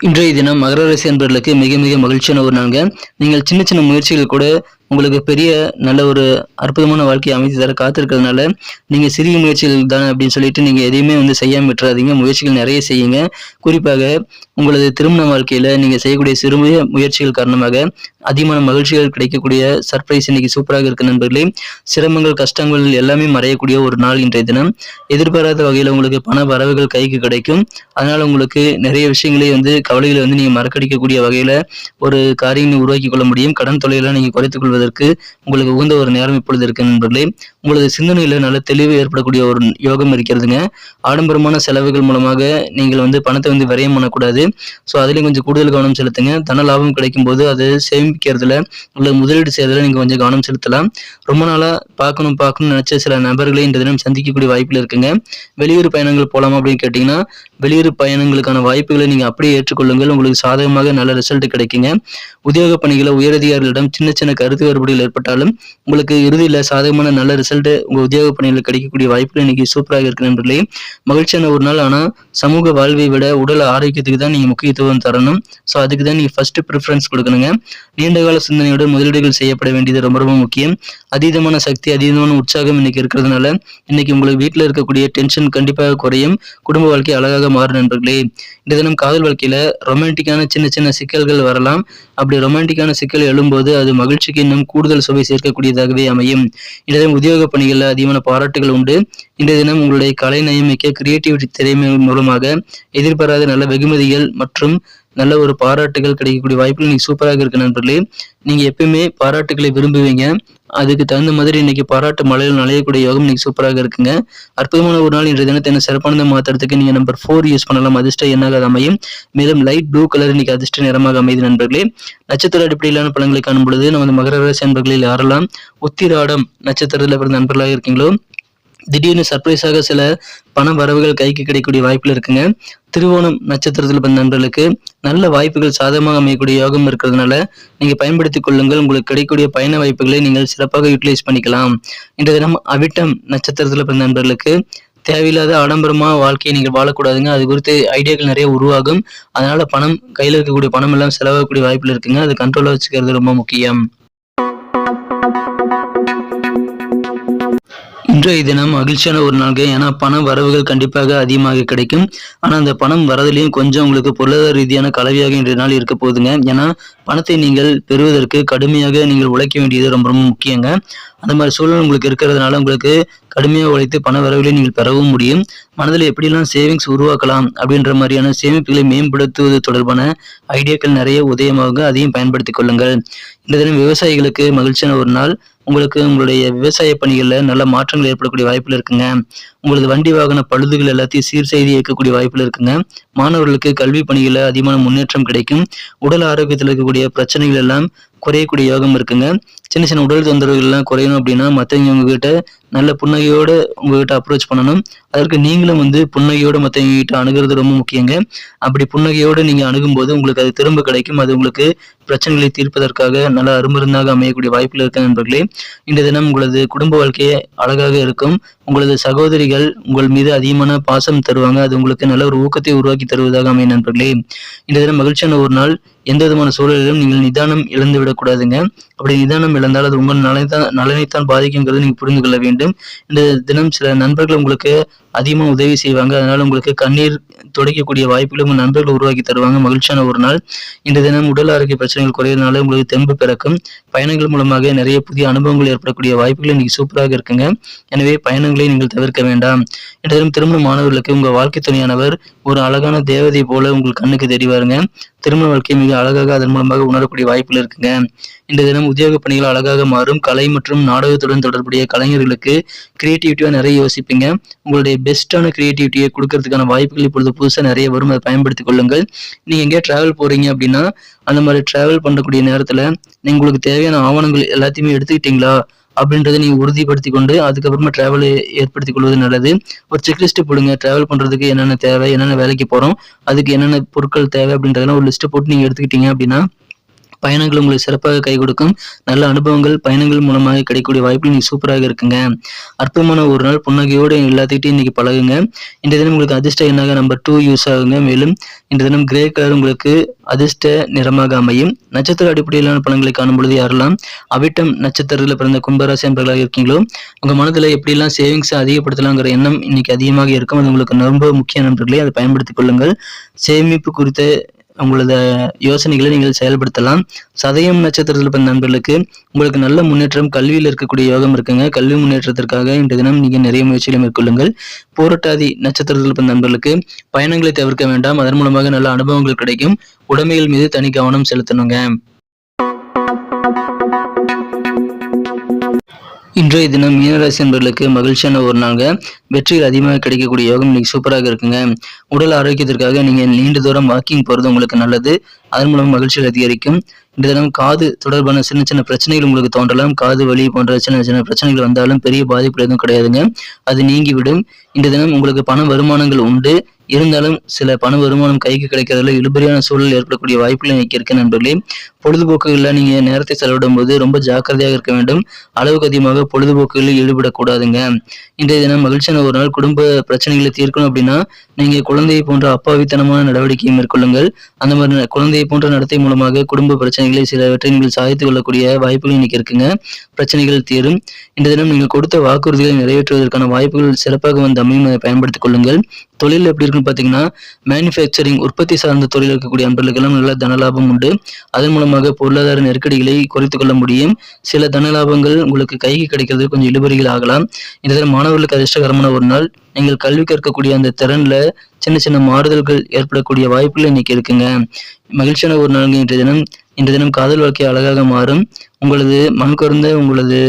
Speaker 1: இன்றைய தினம் மகர ராசி அன்பர்களுக்கு மிக மிக மகிழ்ச்சியான ஒரு நாளுங்க. நீங்கள் சின்ன சின்ன முயற்சிகள் கூட உங்களுக்கு பெரிய நல்ல ஒரு அற்புதமான வாழ்க்கையை அமைத்து தர காத்திருக்கிறதுனால நீங்க சிறிய முயற்சிகள் தானே அப்படின்னு சொல்லிட்டு நீங்க எதையுமே செய்யாம விட்டுறாதீங்க. முயற்சிகள் நிறைய செய்யுங்க. குறிப்பாக உங்களது திருமண வாழ்க்கையில நீங்க செய்யக்கூடிய சிறு முயற்சிகள் காரணமாக அதிகமான மகிழ்ச்சிகள் கிடைக்கக்கூடிய சர்ப்ரைஸ் இன்னைக்கு சூப்பராக இருக்கு நண்பர்களே. சிரமங்கள், கஷ்டங்கள் எல்லாமே மறையக்கூடிய ஒரு நாள் இன்றைய தினம். எதிர்பாராத வகையில உங்களுக்கு பண வரவுகள் கைக்கு கிடைக்கும். அதனால உங்களுக்கு நிறைய விஷயங்களே கவலைகளை நீங்க மறக்கடிக்கக்கூடிய வகையில ஒரு காரியங்களை உருவாக்கி கொள்ள முடியும். கடன் தொல்லையெல்லாம் நீங்க குறைத்துக் கொள்வதற்கு உங்களுக்கு உகந்த ஒரு நேரம் இப்பொழுது இருக்கு நண்பர்களே. உங்களது சிந்தனையில நல்ல தெளிவு ஏற்படக்கூடிய ஒரு யோகம் இருக்கிறதுங்க. ஆடம்பரமான செலவுகள் மூலமாக நீங்கள் பணத்தை விரயம் பண்ணக்கூடாது. ஸோ அதுலேயும் கொஞ்சம் கூடுதல் கவனம் செலுத்துங்க. தன லாபம் கிடைக்கும் போது அதை சேமிக்கிறதுல உள்ள முதலீடு செய்யறதுல நீங்க கொஞ்சம் கவனம் செலுத்தலாம். ரொம்ப நாளா பார்க்கணும்னு நினைச்ச சில நபர்களை இந்த தினம் சந்திக்கக்கூடிய வாய்ப்புகள் இருக்குங்க. வெளியூர் பயணங்கள் போலாமா அப்படின்னு கேட்டீங்கன்னா வெளியூர் பயணங்களுக்கான வாய்ப்புகளை நீங்க அப்படியே ஏற்றுக்கொள்ளுங்கள். உங்களுக்கு சாதகமாக நல்ல ரிசல்ட் கிடைக்குங்க. உத்தியோக பணிகளை உயரதிகாரிகளிடம் சின்ன சின்ன கருத்து வேறுபாடுகள் ஏற்பட்டாலும் உங்களுக்கு இறுதியில் சாதகமான நல்ல ரிசல்ட் உங்க உத்தியோக பணிகளில் கிடைக்கக்கூடிய வாய்ப்புகள் இன்னைக்கு சூப்பராக இருக்கு நண்பர்களே. மகிழ்ச்சியான ஒரு நாள். ஆனா சமூக வாழ்வை விட உடல் ஆரோக்கியத்துக்கு தான் நீங்க முக்கியத்துவம் தரணும். ஸோ அதுக்கு தான் நீங்க ஃபர்ஸ்ட் ப்ரிஃபரன்ஸ் கொடுக்கணுங்க. நீண்டகால சிந்தனையுடன் முதலீடுகள் செய்யப்பட வேண்டியது ரொம்ப ரொம்ப முக்கியம். அதீதமான சக்தி, அதீதமான உற்சாகம் இன்னைக்கு இருக்கிறதுனால இன்னைக்கு உங்களுக்கு வீட்டில் இருக்கக்கூடிய டென்ஷன் கண்டிப்பாக குறையும். குடும்ப வாழ்க்கை அழகாக மாறும் நண்பர்களே. இந்த தினம் காதல் வாழ்க்கையில ரொமான்டிக்கான சின்ன சின்ன சிக்கல்கள் வரலாம். அப்படி ரொமான்டிக்கான சிக்கல் எழும்போது அது மகிழ்ச்சிக்கு இன்னும் கூடுதல் சுவை சேர்க்கக்கூடியதாகவே அமையும். இந்த தினம் உத்தியோக பணிகளில் அதிகமான பாராட்டுகள் உண்டு. இன்றைய தினம் உங்களுடைய கலை நயமிக்க கிரியேட்டிவிட்டி திறமை மூலமாக எதிர்பாராத நல்ல வெகுமதிகள் மற்றும் நல்ல ஒரு பாராட்டுகள் கிடைக்கக்கூடிய வாய்ப்புகள் இன்னைக்கு சூப்பராக இருக்கு நண்பர்களே. நீங்க எப்பயுமே பாராட்டுகளை விரும்புவீங்க. அதுக்கு தகுந்த மாதிரி இன்னைக்கு பாராட்டு மலையில் நுழையக்கூடிய யோகம் இன்னைக்கு சூப்பராக இருக்குங்க. அற்புதமான ஒரு நாள். இன்றைய தினத்தை என்ன சிறப்பானதை மாற்றுறதுக்கு நீங்க நம்பர் 4 யூஸ் பண்ணலாம். அதிர்ஷ்ட எண்ணாக அமையும். மேலும் லைட் ப்ளூ கலர் இன்னைக்கு அதிர்ஷ்ட நிறமாக அமைது நண்பர்களே. நட்சத்திர அடிப்படையிலான பலன்களை காணும் பொழுது நமது மகர ராசி அன்பர்களில் யாரெல்லாம் உத்திராடம் நட்சத்திரத்தில் பிறந்த நண்பர்களாக இருக்கீங்களோ திடீர்னு சர்ப்ரைஸாக சில பண வரவுகள் கைக்கு கிடைக்கக்கூடிய வாய்ப்புகள் இருக்குங்க. திருவோணம் நட்சத்திரத்தில் பிறந்த நண்பர்களுக்கு நல்ல வாய்ப்புகள் சாதகமாக அமையக்கூடிய யோகம் இருக்கிறதுனால நீங்க பயன்படுத்திக் கொள்ளுங்கள். உங்களுக்கு கிடைக்கக்கூடிய பயண வாய்ப்புகளை நீங்கள் சிறப்பாக யூட்டிலைஸ் பண்ணிக்கலாம். இன்றைய தினம் அவிட்டம் நட்சத்திரத்தில் பிறந்த நண்பர்களுக்கு தேவையில்லாத ஆடம்பரமா வாழ்க்கையை நீங்கள் வாழக்கூடாதுங்க. அது குறித்து ஐடியாக்கள் நிறைய உருவாகும். அதனால பணம் கையில் இருக்கக்கூடிய பணம் எல்லாம் செலவாகக்கூடிய வாய்ப்புகள் இருக்குங்க. அது கண்ட்ரோலா வச்சுக்கிறது ரொம்ப முக்கியம். இன்றைய தினம் மகிழ்ச்சியான ஒரு நாள்ங்க. ஏன்னா பண வரவுகள் கண்டிப்பாக அதிகமாக கிடைக்கும். ஆனா அந்த பணம் வரதுலையும் கொஞ்சம் உங்களுக்கு பொருளாதார ரீதியான கலவையாக இன்றைய நாள் இருக்க போகுதுங்க. ஏன்னா பணத்தை நீங்கள் பெறுவதற்கு கடுமையாக நீங்கள் உழைக்க வேண்டியது ரொம்ப ரொம்ப முக்கியங்க. அந்த மாதிரி சூழல் உங்களுக்கு இருக்கிறதுனால உங்களுக்கு கடுமையாக உழைத்து பண வரவுகளை நீங்கள் பெறவும் முடியும். மனதில் எப்படிலாம் சேவிங்ஸ் உருவாக்கலாம் அப்படின்ற மாதிரியான சேமிப்புகளை மேம்படுத்துவது தொடர்பான ஐடியாக்கள் நிறைய உதயமாக அதையும் பயன்படுத்திக் கொள்ளுங்கள். இந்த தினம் விவசாயிகளுக்கு மகிழ்ச்சியான ஒரு நாள். உங்களுக்கு உங்களுடைய விவசாய பணிகளில் நல்ல மாற்றங்கள் ஏற்படக்கூடிய வாய்ப்புகள் இருக்குங்க. உங்களது வண்டி வாகன பழுதுகள் எல்லாத்தையும் சீர் செய்து இயக்கக்கூடிய வாய்ப்புகள் இருக்குங்க. மாணவர்களுக்கு கல்வி பணிகளில் அதிகமான முன்னேற்றம் கிடைக்கும். உடல் ஆரோக்கியத்தில் இருக்கக்கூடிய பிரச்சனைகள் எல்லாம் குறையக்கூடிய யோகம் இருக்குங்க. சின்ன சின்ன உடல் தொந்தரவுகள் எல்லாம் குறையணும் அப்படின்னா மற்றவங்க உங்ககிட்ட நல்ல புன்னகையோடு உங்ககிட்ட அப்ரோச் பண்ணணும். அதற்கு நீங்களும் புன்னகையோடு மற்றவங்க கிட்ட அணுகிறது ரொம்ப முக்கியங்க. அப்படி புன்னகையோடு நீங்க அணுகும்போது உங்களுக்கு அது திரும்ப கிடைக்கும். அது உங்களுக்கு பிரச்சனைகளை தீர்ப்பதற்காக நல்ல அருமருந்தாக அமையக்கூடிய வாய்ப்புகள் இருக்கு நண்பர்களே. இந்த தினம் உங்களது குடும்ப வாழ்க்கையே அழகாக இருக்கும். உங்களது சகோதரிகள் உங்கள் மீது அதிகமான பாசம் தருவாங்க. அது உங்களுக்கு நல்ல ஒரு ஊக்கத்தை உருவாக்கி தருவதாக அமையும் நண்பர்களே. இந்த தினம் மகிழ்ச்சியான ஒரு நாள். எந்த விதமான சூழலிலும் நீங்கள் நிதானம் இழந்து விடக்கூடாதுங்க. அப்படி நிதானம் இழந்தால் அது உங்கள் நலனைத்தான் பாதிக்குங்கிறது நீங்க புரிந்து கொள்ள வேண்டும். இந்த தினம் சில நண்பர்கள் உங்களுக்கு அதிகமா உதவி செய்வாங்க. அதனால உங்களுக்கு கண்ணீர் துடைக்கக்கூடிய வாய்ப்புகளை உங்கள் நண்பர்கள் உருவாக்கி தருவாங்க. மகிழ்ச்சியான ஒரு நாள். இந்த தினம் உடல் ஆரோக்கிய பிரச்சனைகள் குறையறதுனால உங்களுக்கு தெம்பு பிறக்கும். பயணங்கள் மூலமாக நிறைய புதிய அனுபவங்கள் ஏற்படக்கூடிய வாய்ப்புகள் இன்னைக்கு சூப்பராக இருக்குங்க. எனவே பயணங்களை நீங்கள் தவிர்க்க வேண்டாம். இந்த தினம் திருமண மாணவர்களுக்கு உங்க வாழ்க்கை துணையானவர் ஒரு அழகான தேவதை போல உங்கள் கண்ணுக்கு தெரிவாருங்க. திருமண வாழ்க்கை மிக அழகாக அதன் மூலமாக உணரக்கூடிய வாய்ப்புகள் இருக்குங்க. இந்த தினம் உத்தியோக பணிகள் அழகாக மாறும். கலை மற்றும் நாடகத்துடன் தொடர்புடைய கலைஞர்களுக்கு கிரியேட்டிவிட்டியா நிறைய யோசிப்பீங்க. உங்களுடைய பெஸ்டான கிரியேட்டிவிட்டியை கொடுக்கறதுக்கான வாய்ப்புகள் இப்பொழுது புதுசாக நிறைய வரும். அதை பயன்படுத்திக் கொள்ளுங்கள். நீங்க எங்கேயா டிராவல் போறீங்க அப்படின்னா அந்த மாதிரி டிராவல் பண்ணக்கூடிய நேரத்துல நீங்க உங்களுக்கு தேவையான ஆவணங்கள் எல்லாத்தையுமே எடுத்துக்கிட்டீங்களா அப்படின்றத நீங்க உறுதிப்படுத்தி கொண்டு அதுக்கப்புறமா டிராவல் ஏற்படுத்திக் கொள்வது நல்லது. ஒரு செக்லிஸ்ட் போடுங்க. டிராவல் பண்றதுக்கு என்னென்ன தேவை, என்னென்ன வேலைக்கு போறோம், அதுக்கு என்னென்ன பொருட்கள் தேவை அப்படின்றதெல்லாம் ஒரு லிஸ்ட் போட்டு நீங்க எடுத்துக்கிட்டீங்க அப்படின்னா பயணங்கள் உங்களுக்கு சிறப்பாக கை கொடுக்கும். நல்ல அனுபவங்கள் பயணங்கள் மூலமாக கிடைக்கக்கூடிய வாய்ப்புகள் இன்னைக்கு சூப்பராக இருக்குங்க. அற்புதமான ஒரு நாள். புன்னகையோடு எல்லாத்துக்கிட்டையும் இன்னைக்கு பழகுங்க. இந்த தினம் உங்களுக்கு அதிர்ஷ்ட எண்ணாக நம்பர் 2 யூஸ் ஆகுங்க. மேலும் இந்த தினம் கிரே கலர் உங்களுக்கு அதிர்ஷ்ட நிறமாக அமையும். நட்சத்திர அடிப்படையிலான பலன்களை காணும் பொழுது யாரெல்லாம் அவிட்டம் நட்சத்திரத்தில் பிறந்த கும்பராசி அன்பர்களாக இருக்கீங்களோ உங்க மனதில் எப்படிலாம் சேவிங்ஸ் அதிகப்படுத்தலாங்கிற எண்ணம் இன்னைக்கு அதிகமாக இருக்கும். அது உங்களுக்கு ரொம்ப முக்கிய நண்பர்களே. அதை பயன்படுத்திக் கொள்ளுங்கள். சேமிப்பு குறித்த உங்களது யோசனைகளை நீங்கள் செயல்படுத்தலாம். சதயம் நட்சத்திரத்தில் பிறந்த நண்பர்களுக்கு உங்களுக்கு நல்ல முன்னேற்றம் கல்வியில் இருக்கக்கூடிய யோகம் இருக்குங்க. கல்வி முன்னேற்றத்திற்காக இன்றைய தினம் நீங்க நிறைய முயற்சிகளை மேற்கொள்ளுங்கள். போராட்டாதி நட்சத்திரத்தில் பிறந்த நண்பர்களுக்கு பயணங்களை தவிர்க்க வேண்டாம். அதன் மூலமாக நல்ல அனுபவங்கள் கிடைக்கும். உடைமைகள் மீது தனி கவனம் செலுத்தணுங்க. இன்றைய தினம் மீனராசி என்பவர்களுக்கு மகிழ்ச்சியான ஒரு நாள்ங்க. வெற்றிகள் அதிகமாக கிடைக்கக்கூடிய யோகம் இன்னைக்கு சூப்பராக இருக்குங்க. உடல் ஆரோக்கியத்திற்காக நீங்க நீண்ட தூரம் வாக்கிங் போறது உங்களுக்கு நல்லது. அதன் மூலம் மகிழ்ச்சிகள் அதிகரிக்கும். இந்த தினம் காது தொடர்பான சின்ன சின்ன பிரச்சனைகள் உங்களுக்கு தோன்றலாம். காது வலி போன்ற சின்ன சின்ன பிரச்சனைகள் வந்தாலும் பெரிய பாதிப்பு எதுவும் கிடையாதுங்க. அது நீங்கிவிடும். இந்த தினம் உங்களுக்கு பண வருமானங்கள் உண்டு. இருந்தாலும் சில பண வருமானம் கைக்கு கிடைக்கிறதுல இழுபறியான சூழல் ஏற்படக்கூடிய வாய்ப்புகள் இன்னைக்கு இருக்கு நண்பர்களே. பொழுதுபோக்குகளில் நீங்க நேரத்தை செலவிடும் போது ரொம்ப ஜாக்கிரதையாக இருக்க வேண்டும். அளவுக்கு அதிகமாக பொழுதுபோக்குகளில் ஈடுபடக்கூடாதுங்க. இன்றைய தினம் மகிழ்ச்சியான ஒரு நாள். குடும்ப பிரச்சனைகளை தீர்க்கணும் அப்படின்னா நீங்க குழந்தையை போன்ற அப்பாவித்தனமான நடவடிக்கையை மேற்கொள்ளுங்கள். அந்த மாதிரி குழந்தையை போன்ற நடத்தை மூலமாக குடும்ப பிரச்சனைகளை சிலவற்றை நீங்கள் சாதித்துக் கொள்ளக்கூடிய வாய்ப்புகள் இன்னைக்கு இருக்குங்க. பிரச்சனைகள் தீரும். இந்த தினம் நீங்கள் கொடுத்த வாக்குறுதிகளை நிறைவேற்றுவதற்கான வாய்ப்புகள் சிறப்பாக அமையும். அதை பயன்படுத்திக் கொள்ளுங்கள். தொழில் எப்படி இருக்குன்னு பாத்தீங்கன்னா மேனுஃபேக்சரிங் உற்பத்தி சார்ந்த தொழில் இருக்கக்கூடிய நண்பர்களுக்கெல்லாம் நல்ல தனலாபம் உண்டு. அதன் மூலமாக பொருளாதார நெருக்கடிகளை குறைத்துக் கொள்ள முடியும். சில தனலாபங்கள் உங்களுக்கு கைக்கு கிடைக்கிறது கொஞ்சம் இழுபறிகள் ஆகலாம். இந்த தினம் மாணவர்களுக்கு அதிர்ஷ்டகரமான ஒரு நாள். நீங்கள் கல்வி கற்கக்கூடிய அந்த திறன்ல சின்ன சின்ன மாறுதல்கள் ஏற்படக்கூடிய வாய்ப்புகள் இன்னைக்கு இருக்குங்க. மகிழ்ச்சியான ஒரு நாள் இன்றைய தினம் காதல் வாழ்க்கை அழகாக மாறும். உங்களது உங்களது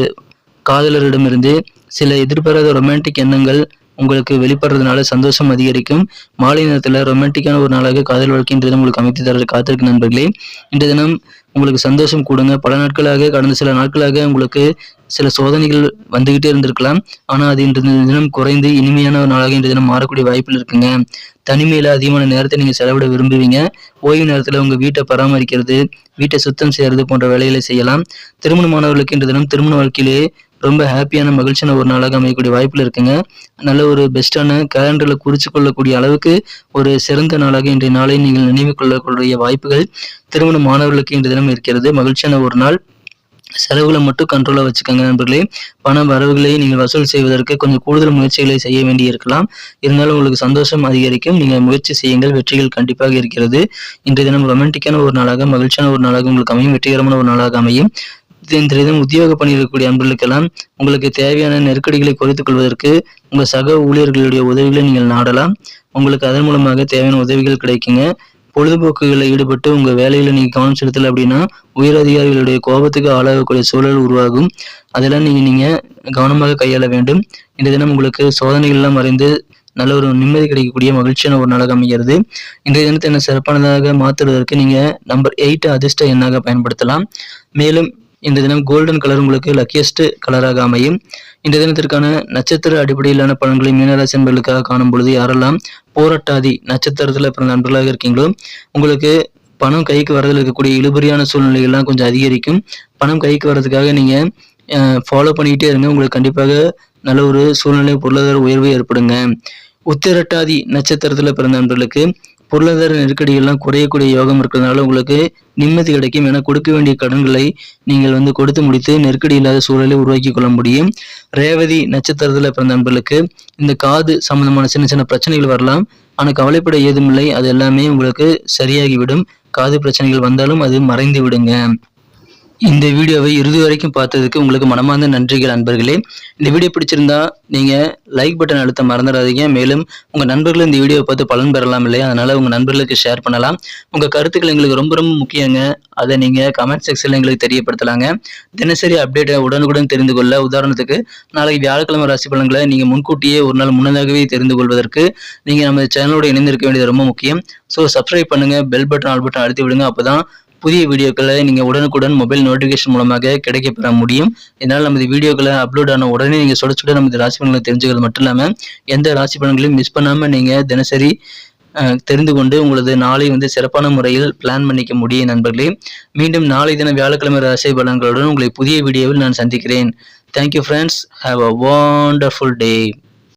Speaker 1: காதலரிடமிருந்து சில எதிர்பாராத ரொமான்டிக் எண்ணங்கள் உங்களுக்கு வெளிப்படுறதுனால சந்தோஷம் அதிகரிக்கும். மாலை நேரத்துல ரொமான்டிக்கான ஒரு நாளாக காதல் வாழ்க்கைன்றது உங்களுக்கு அமைத்து தர காத்திருக்கு நண்பர்களே. இன்றைய தினம் உங்களுக்கு சந்தோஷம் கூடுங்க. பல நாட்களாக கடந்த சில நாட்களாக உங்களுக்கு சில சோதனைகள் வந்துகிட்டே இருந்திருக்கலாம். ஆனா அது இன்றைய தினம் குறைந்து இனிமையான ஒரு நாளாக இன்றைய தினம் மாறக்கூடிய வாய்ப்புகள் இருக்குங்க. தனிமையில அதிகமான நேரத்தை நீங்க செலவிட விரும்புவீங்க. ஓய்வு நேரத்துல உங்க வீட்டை பராமரிக்கிறது, வீட்டை சுத்தம் செய்யறது போன்ற வேலைகளை செய்யலாம். திருமணமானவர்களுக்கு இன்றைய தினம் திருமண வாழ்க்கையிலேயே ரொம்ப ஹாப்பியான மகிழ்ச்சியான ஒரு நாளாக அமையக்கூடிய வாய்ப்புல இருக்குங்க. நல்ல ஒரு பெஸ்டான கேலண்டர்ல குறிச்சு கொள்ளக்கூடிய அளவுக்கு ஒரு சிறந்த நாளாக இன்றைய நாளை நீங்கள் நினைவு கொள்ளக்கூடிய வாய்ப்புகள் திருமண மாணவர்களுக்கு இன்றைய தினம் இருக்கிறது. மகிழ்ச்சியான ஒரு நாள். செலவுகளை மட்டும் கண்ட்ரோலா வச்சுக்கோங்க நண்பர்களே. பண வரவுகளை நீங்கள் வசூல் செய்வதற்கு கொஞ்சம் கூடுதல் முயற்சிகளை செய்ய வேண்டி இருக்கலாம். இருந்தாலும் உங்களுக்கு சந்தோஷம் அதிகரிக்கும். நீங்க முயற்சி செய்யுங்கள். வெற்றிகள் கண்டிப்பாக இருக்கிறது. இன்றைய தினம் ரொமான்டிக்கான ஒரு நாளாக மகிழ்ச்சியான ஒரு நாளாக உங்களுக்கு அமையும். வெற்றிகரமான ஒரு நாளாக அமையும். இன்றைய தினம் உத்தியோக பணியில் இருக்கக்கூடிய அன்பர்களுக்கெல்லாம் உங்களுக்கு தேவையான நெருக்கடிகளை குறைத்துக் கொள்வதற்கு உங்க சக ஊழியர்களுடைய உதவிகளை நீங்கள் நாடலாம். உங்களுக்கு அதன் மூலமாக தேவையான உதவிகள் கிடைக்குங்க. பொழுதுபோக்குகளில் ஈடுபட்டு உங்க வேலையில நீங்க கவனம் செலுத்தல அப்படின்னா உயரதிகாரிகளுடைய கோபத்துக்கு ஆளாகக்கூடிய சூழல் உருவாகும். அதெல்லாம் நீங்க கவனமாக கையாள வேண்டும். இந்த தினம் உங்களுக்கு சோதனைகள் எல்லாம் மறைந்து நல்ல ஒரு நிம்மதி கிடைக்கக்கூடிய மகிழ்ச்சியான ஒரு நாளாக அமைகிறது. இன்றைய தினத்தை என்ன சிறப்பானதாக மாற்றுவதற்கு நீங்கள் நம்பர் 8 அதிர்ஷ்ட எண்ணாக பயன்படுத்தலாம். மேலும் இந்த தினம் கோல்டன் கலர் உங்களுக்கு லக்கியஸ்ட் கலராக அமையும். இந்த தினத்திற்கான நட்சத்திர அடிப்படையிலான பலன்களை மீனராசி நண்பர்களுக்காக காணும் பொழுது யாரெல்லாம் போராட்டாதி நட்சத்திரத்தில் பிறந்த நண்பர்களாக இருக்கீங்களோ உங்களுக்கு பணம் கைக்கு வரதில் இருக்கக்கூடிய இழுபறியான சூழ்நிலைகள்லாம் கொஞ்சம் அதிகரிக்கும். பணம் கைக்கு வர்றதுக்காக நீங்கள் ஃபாலோ பண்ணிக்கிட்டே இருங்க. உங்களுக்கு கண்டிப்பாக நல்ல ஒரு சூழ்நிலை பொருளாதார உயர்வு ஏற்படுங்க. உத்திரட்டாதி நட்சத்திரத்தில் பிறந்த நண்பர்களுக்கு பொருளாதார நெருக்கடிகள்லாம் குறையக்கூடிய யோகம் இருக்கிறதுனால உங்களுக்கு நிம்மதி கிடைக்கும். என கொடுக்க வேண்டிய கடன்களை நீங்கள் கொடுத்து முடித்து நெருக்கடி இல்லாத சூழலை உருவாக்கி கொள்ள முடியும். ரேவதி நட்சத்திரத்தில் பிறந்த நண்பர்களுக்கு இந்த காது சம்பந்தமான சின்ன சின்ன பிரச்சனைகள் வரலாம். ஆனால் கவலைப்பட ஏதுமில்லை, அது எல்லாமே உங்களுக்கு சரியாகிவிடும். காது பிரச்சனைகள் வந்தாலும் அது மறைந்து விடுங்க. இந்த வீடியோவை இறுதி வரைக்கும் பார்த்ததுக்கு உங்களுக்கு மனமார்ந்த நன்றிகள் நண்பர்களே. இந்த வீடியோ பிடிச்சிருந்தா நீங்கள் லைக் பட்டன் அழுத்த மறந்துடாதீங்க. மேலும் உங்கள் நண்பர்கள் இந்த வீடியோவை பார்த்து பலன் பெறலாம் இல்லையா, அதனால் உங்கள் நண்பர்களுக்கு ஷேர் பண்ணலாம். உங்கள் கருத்துக்கள் எங்களுக்கு ரொம்ப ரொம்ப முக்கியங்க. அதை நீங்கள் கமெண்ட் செக்ஷனில் எங்களுக்கு தெரியப்படுத்தலாங்க. தினசரி அப்டேட்டை உடனுக்குடன் தெரிந்து கொள்ள, உதாரணத்துக்கு நாளைக்கு வியாழக்கிழமை ராசி பலன்களை நீங்கள் முன்கூட்டியே ஒரு நாள் முன்னதாகவே தெரிந்து கொள்வதற்கு நீங்கள் நம்ம சேனலோடு இணைந்திருக்க வேண்டியது ரொம்ப முக்கியம். ஸோ சப்ஸ்கிரைப் பண்ணுங்கள், பெல் பட்டன் ஆல் பட்டன் அழுத்தி விடுங்க. அப்போ தான் புதிய வீடியோக்களை நீங்கள் உடனுக்குடன் மொபைல் நோட்டிஃபிகேஷன் மூலமாக கிடைக்கப்பெற முடியும். இதனால் நமது வீடியோக்களை அப்லோட் ஆன உடனே நீங்கள் சுட நமது ராசி பலன்களை தெரிஞ்சுக்கிறது மட்டும் இல்லாமல் எந்த ராசி பலன்களையும் மிஸ் பண்ணாமல் நீங்கள் தினசரி தெரிந்து கொண்டு உங்களது நாளை சிறப்பான முறையில் பிளான் பண்ணிக்க முடியும் நண்பர்களே. மீண்டும் நாளை தினம் வியாழக்கிழமை ராசி பலன்களுடன் உங்களை புதிய வீடியோவில் நான் சந்திக்கிறேன். Thank you friends. Have a wonderful day.